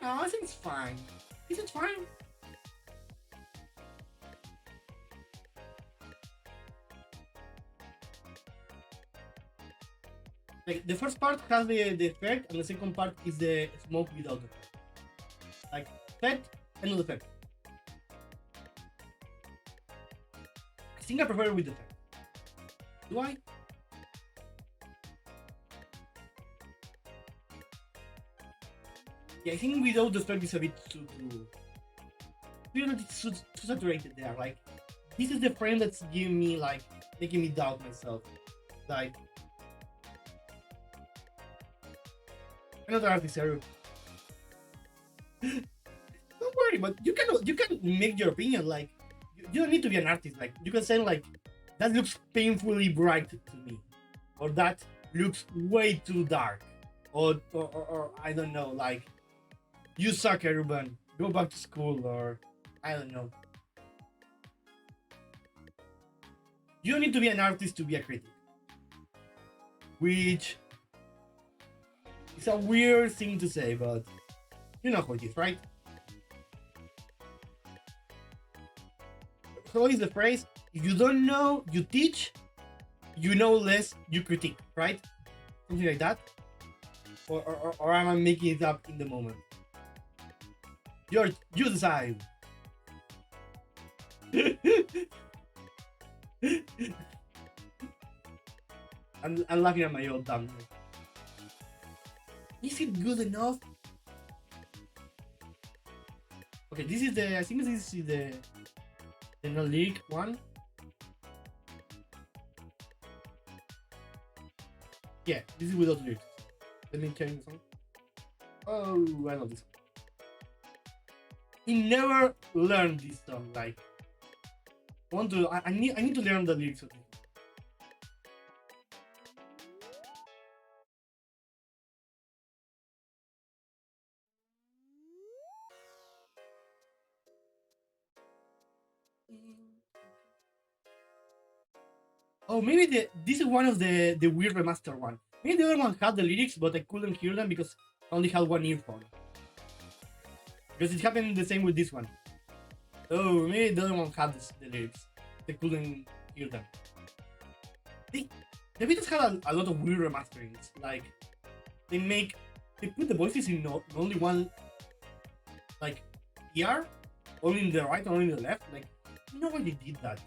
No, I think it's fine. Is it fine? Like the first part has the effect, and the second part is the smoke without effect. Like effect and no effect. I think I prefer it with effect. Do I? Yeah, I think without the effect is a bit too. Feel that it's too saturated there. Like this is the frame that's giving me like making me doubt myself. Like another artist error. Don't worry, but you can make your opinion. Like you don't need to be an artist. Like you can say like that looks painfully bright to me, or that looks way too dark, or I don't know. Like you suck, Ruben. Go back to school, or I don't know. You don't need to be an artist to be a critic, which is a weird thing to say, but you know how it is, right? So is the phrase: if you don't know, you teach. You know less, you critique, right? Something like that. Or am I making it up in the moment? You decide. I'm laughing at my old dumb. Is it good enough? Okay, this is the. I think this is the no lyric one. Yeah, this is without lyrics. Let me change the song. Oh, I love this song. He never learned this song. Like, I need to learn the lyrics of this. Oh, maybe this is one of the weird remaster one. Maybe the other one had the lyrics, but I couldn't hear them because I only had one earphone. Because it happened the same with this one. Oh, maybe the other one had the lyrics. I couldn't hear them. The Beatles had a lot of weird remasterings. Like they put the voices in only one like ear, only in the right, only in the left. Like, you know why they did that?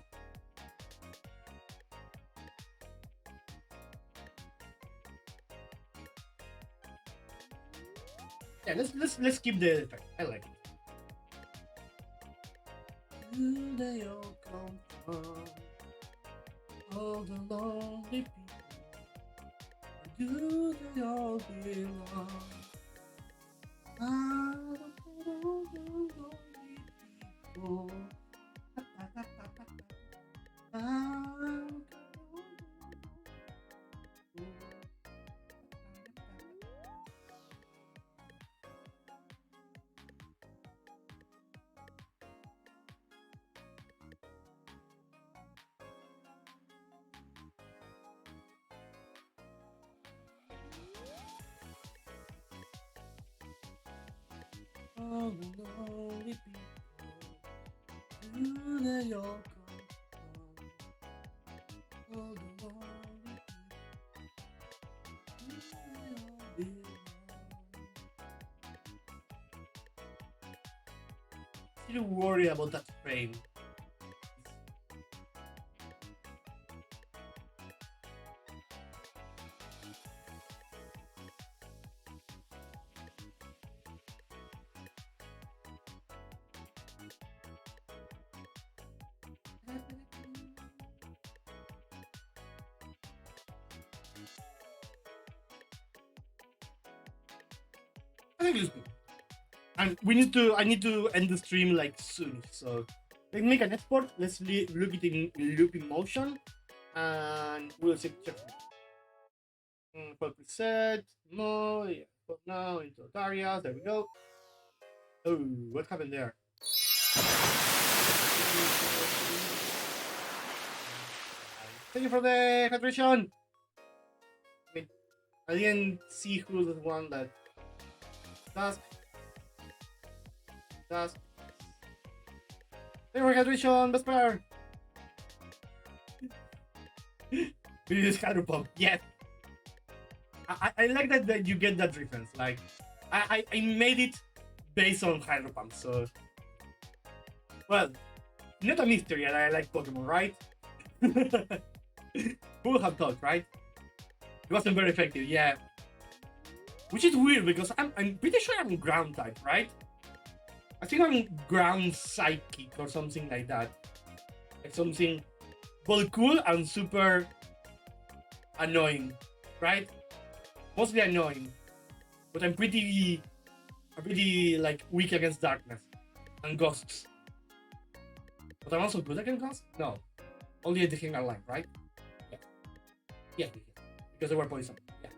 Yeah, let's keep the effect. I like it. Do they all come from all the lonely people? Do they all belong? I don't know the lonely people. All the lonely people, do they all come from? All the lonely people, do they all belong? still worried about that frame. I think it's good. And I need to end the stream like soon. So let's make an export. Let's look it in looping motion, and we'll check. File preset, no, yeah, but now into areas. There we go. Oh, what happened there? Thank you for the hydration. I didn't see who's the one that task. Thank you for hydration, best player. This hydro pump, yes. I like that you get that reference. Like, I made it based on hydro pump, so well, not a mystery that I like Pokemon, right? Who would have thought, right? It wasn't very effective, yeah. Which is weird because I'm pretty sure I'm ground type, right? I think I'm ground psychic or something like that. Like something both cool and super annoying, right? Mostly annoying. But I'm pretty like weak against darkness and ghosts. But I'm also good against ghosts? No. Only at the King Line, right? Yeah. Yeah. Because they were poison. Yeah.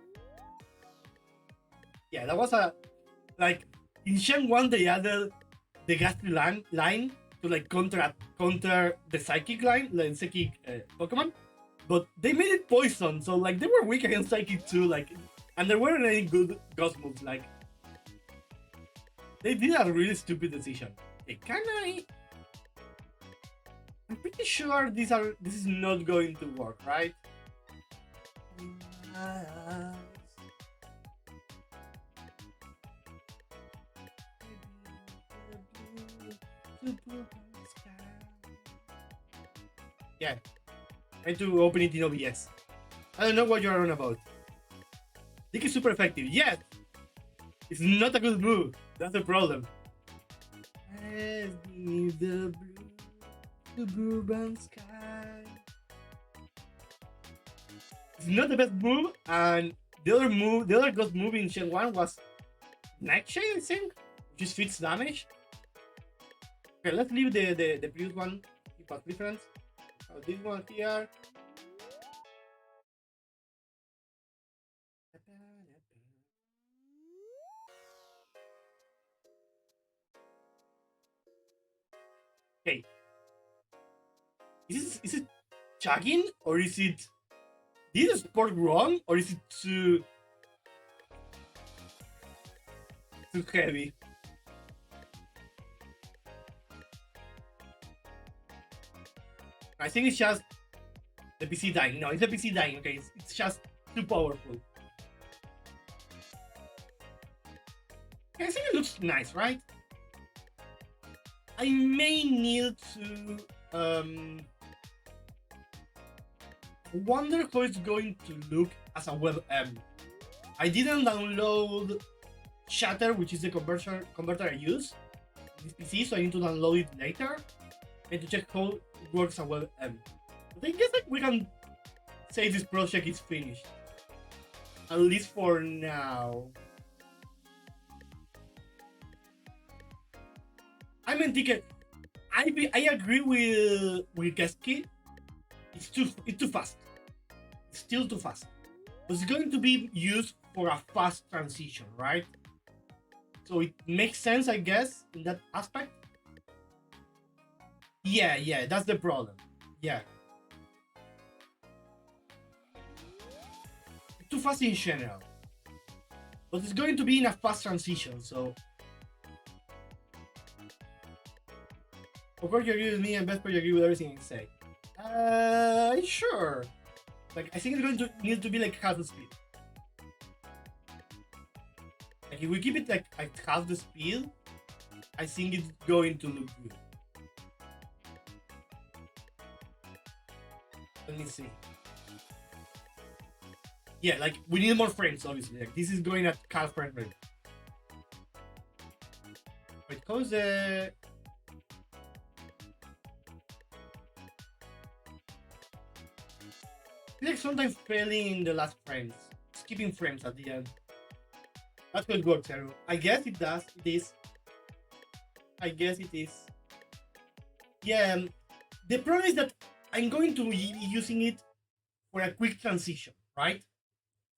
Yeah, that was a like in Shen 1 they added the ghastly line to like counter the psychic line, like psychic Pokemon. But they made it poison, so like they were weak against psychic too, like, and there weren't any good ghost moves. Like they did a really stupid decision. Hey, can I? I'm pretty sure this is not going to work, right? Yeah, I need to open it in OBS. I don't know what you're on about. Dick is super effective. Yes, it's not a good move. That's the problem. The blue suburban sky. It's not the best move, and the other good move in Shen 1 was Nightshade, I think, which is fits damage. Okay, let's leave the previous one, keep a difference. This one here. Okay. Is it chugging or is it did the sport wrong or is it too heavy? I think it's just the PC dying. No, it's the PC dying. Okay, it's just too powerful. Okay, I think it looks nice, right? I may need to wonder how it's going to look as a WebM. I didn't download Shatter, which is the converter I use in this PC, so I need to download it later and to check how it works as WebM. But I guess like we can say this project is finished, at least for now. I mean, Ticket, I agree with Keski. It's too fast. It's still too fast. It's going to be used for a fast transition, right? So it makes sense, I guess, in that aspect. Yeah, that's the problem. Yeah. It's too fast in general. But it's going to be in a fast transition, so. Of course, you agree with me, and Vesper, you agree with everything I say. Sure. Like, I think it's going to need to be like half the speed. Like, if we keep it like at half the speed, I think it's going to look good. Let me see. Yeah, like we need more frames, obviously. Like this is going at half frame rate. Wait, how's the? Like sometimes failing in the last frames, skipping frames at the end. That's how it works, Haru. I guess it does. It is. I guess it is. Yeah. The problem is that I'm going to be using it for a quick transition, right?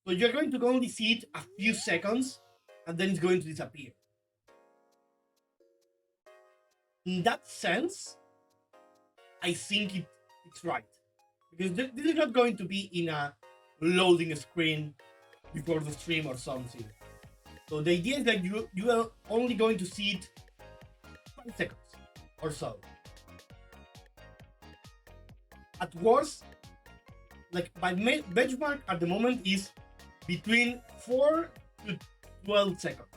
So you're going to only see it a few seconds, and then it's going to disappear. In that sense, I think it's right because this is not going to be in a loading screen before the stream or something. So the idea is that you are only going to see it 5 seconds or so. At worst, like my benchmark at the moment is between 4 to 12 seconds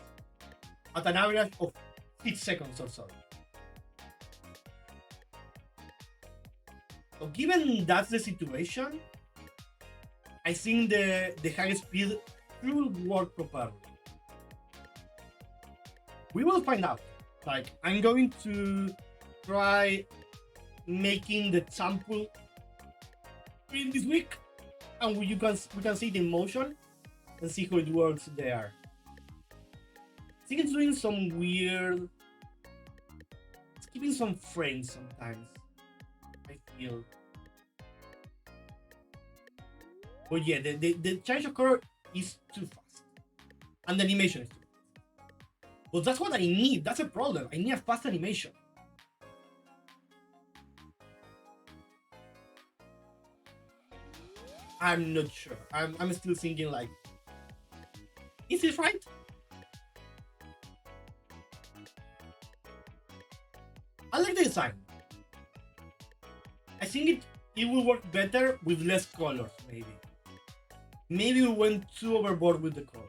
at an average of 6 seconds or so. So given that's the situation, I think the high speed should work properly. We will find out. Like I'm going to try making the sample in this week, and we can see the motion and see how it works there. I think it's doing some weird. It's giving some frames sometimes. I feel. But yeah, the change of color is too fast, and the animation is too fast. But that's what I need. That's a problem. I need a fast animation. I'm not sure. I'm still thinking like, is this right? I like the design. I think it will work better with less colors, maybe. Maybe we went too overboard with the color.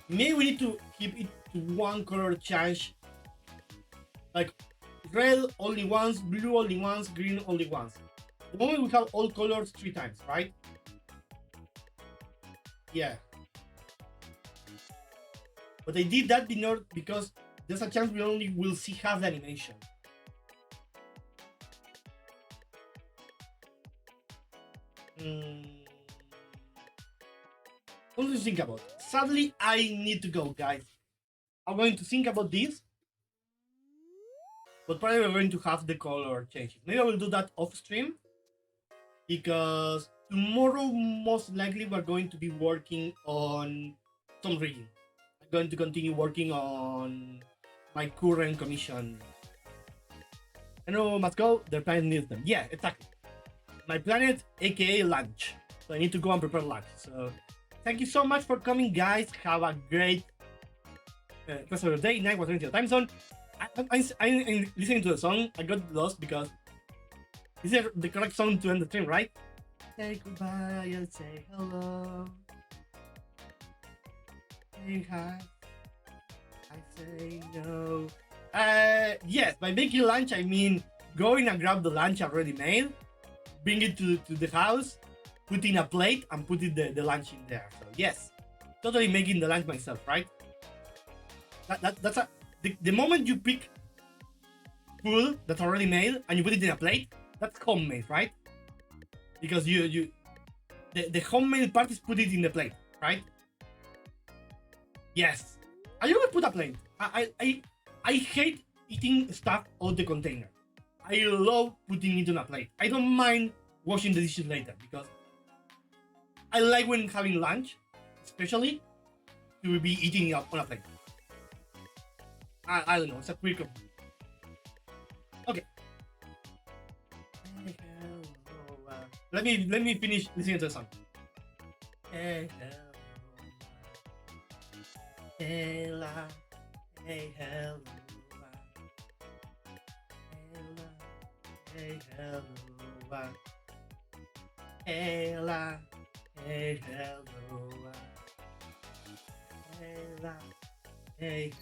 Maybe we need to keep it to one color change. Like red only once, blue only once, green only once. The moment we have all colors 3 times, right? Yeah. But I did that because there's a chance we only will see half the animation. What do you think about? Sadly, I need to go, guys. I'm going to think about this, but probably we're going to have the color changes. Maybe I will do that off stream because tomorrow, most likely, we're going to be working on some rigging. I'm going to continue working on my current commission. I know, must go. The planet needs them. Yeah, exactly. My planet, aka lunch. So I need to go and prepare lunch. So thank you so much for coming, guys. Have a great rest of your day, night, whatever your time zone. I'm listening to the song. I got lost because this is the correct song to end the stream, right? Say goodbye and say hello. Say hi. I say no. Yes, by making lunch, I mean going and grab the lunch already made, bring it to the house, put in a plate, and put the lunch in there. So, yes, totally making the lunch myself, right? That's the moment you pick food that's already made and you put it in a plate, that's homemade, right? Because the homemade part is put it in the plate, right? Yes. I always put a plate. I hate eating stuff out the container. I love putting it on a plate. I don't mind washing the dishes later because I like when having lunch, especially, to be eating it on a plate. I don't know. It's a quick. Okay. Let me finish listening to the song. Hey, hello, hey, hello, hey, hello, Ella, hey, hello. Ella, hey,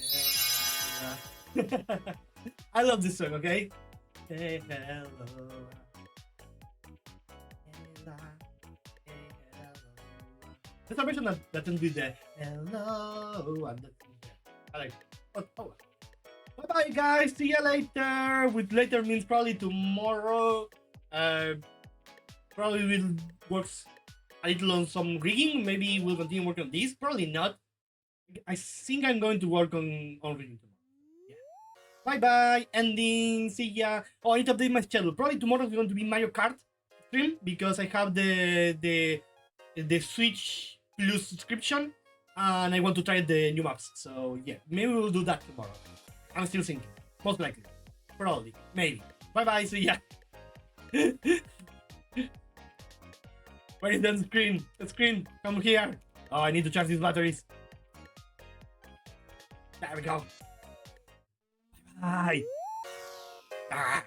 hello. I love this song, okay? Hey, hello. Ella, hey, hello. There's a version that ends with the hello. And that's I like it. Oh, bye bye, guys. See you later. With later means probably tomorrow. Probably will work a little on some rigging. Maybe we'll continue working on this. Probably not. I think I'm going to work on rigging tomorrow. Yeah. Bye bye. Ending. See ya. Oh, I need to update my schedule. Probably tomorrow is going to be Mario Kart stream because I have the Switch Plus subscription and I want to try the new maps. So yeah, maybe we'll do that tomorrow. I'm still thinking. Most likely. Probably. Maybe. Bye bye. See ya. Where is the screen? The screen. Come here. Oh, I need to charge these batteries. There we go. Bye. Ah.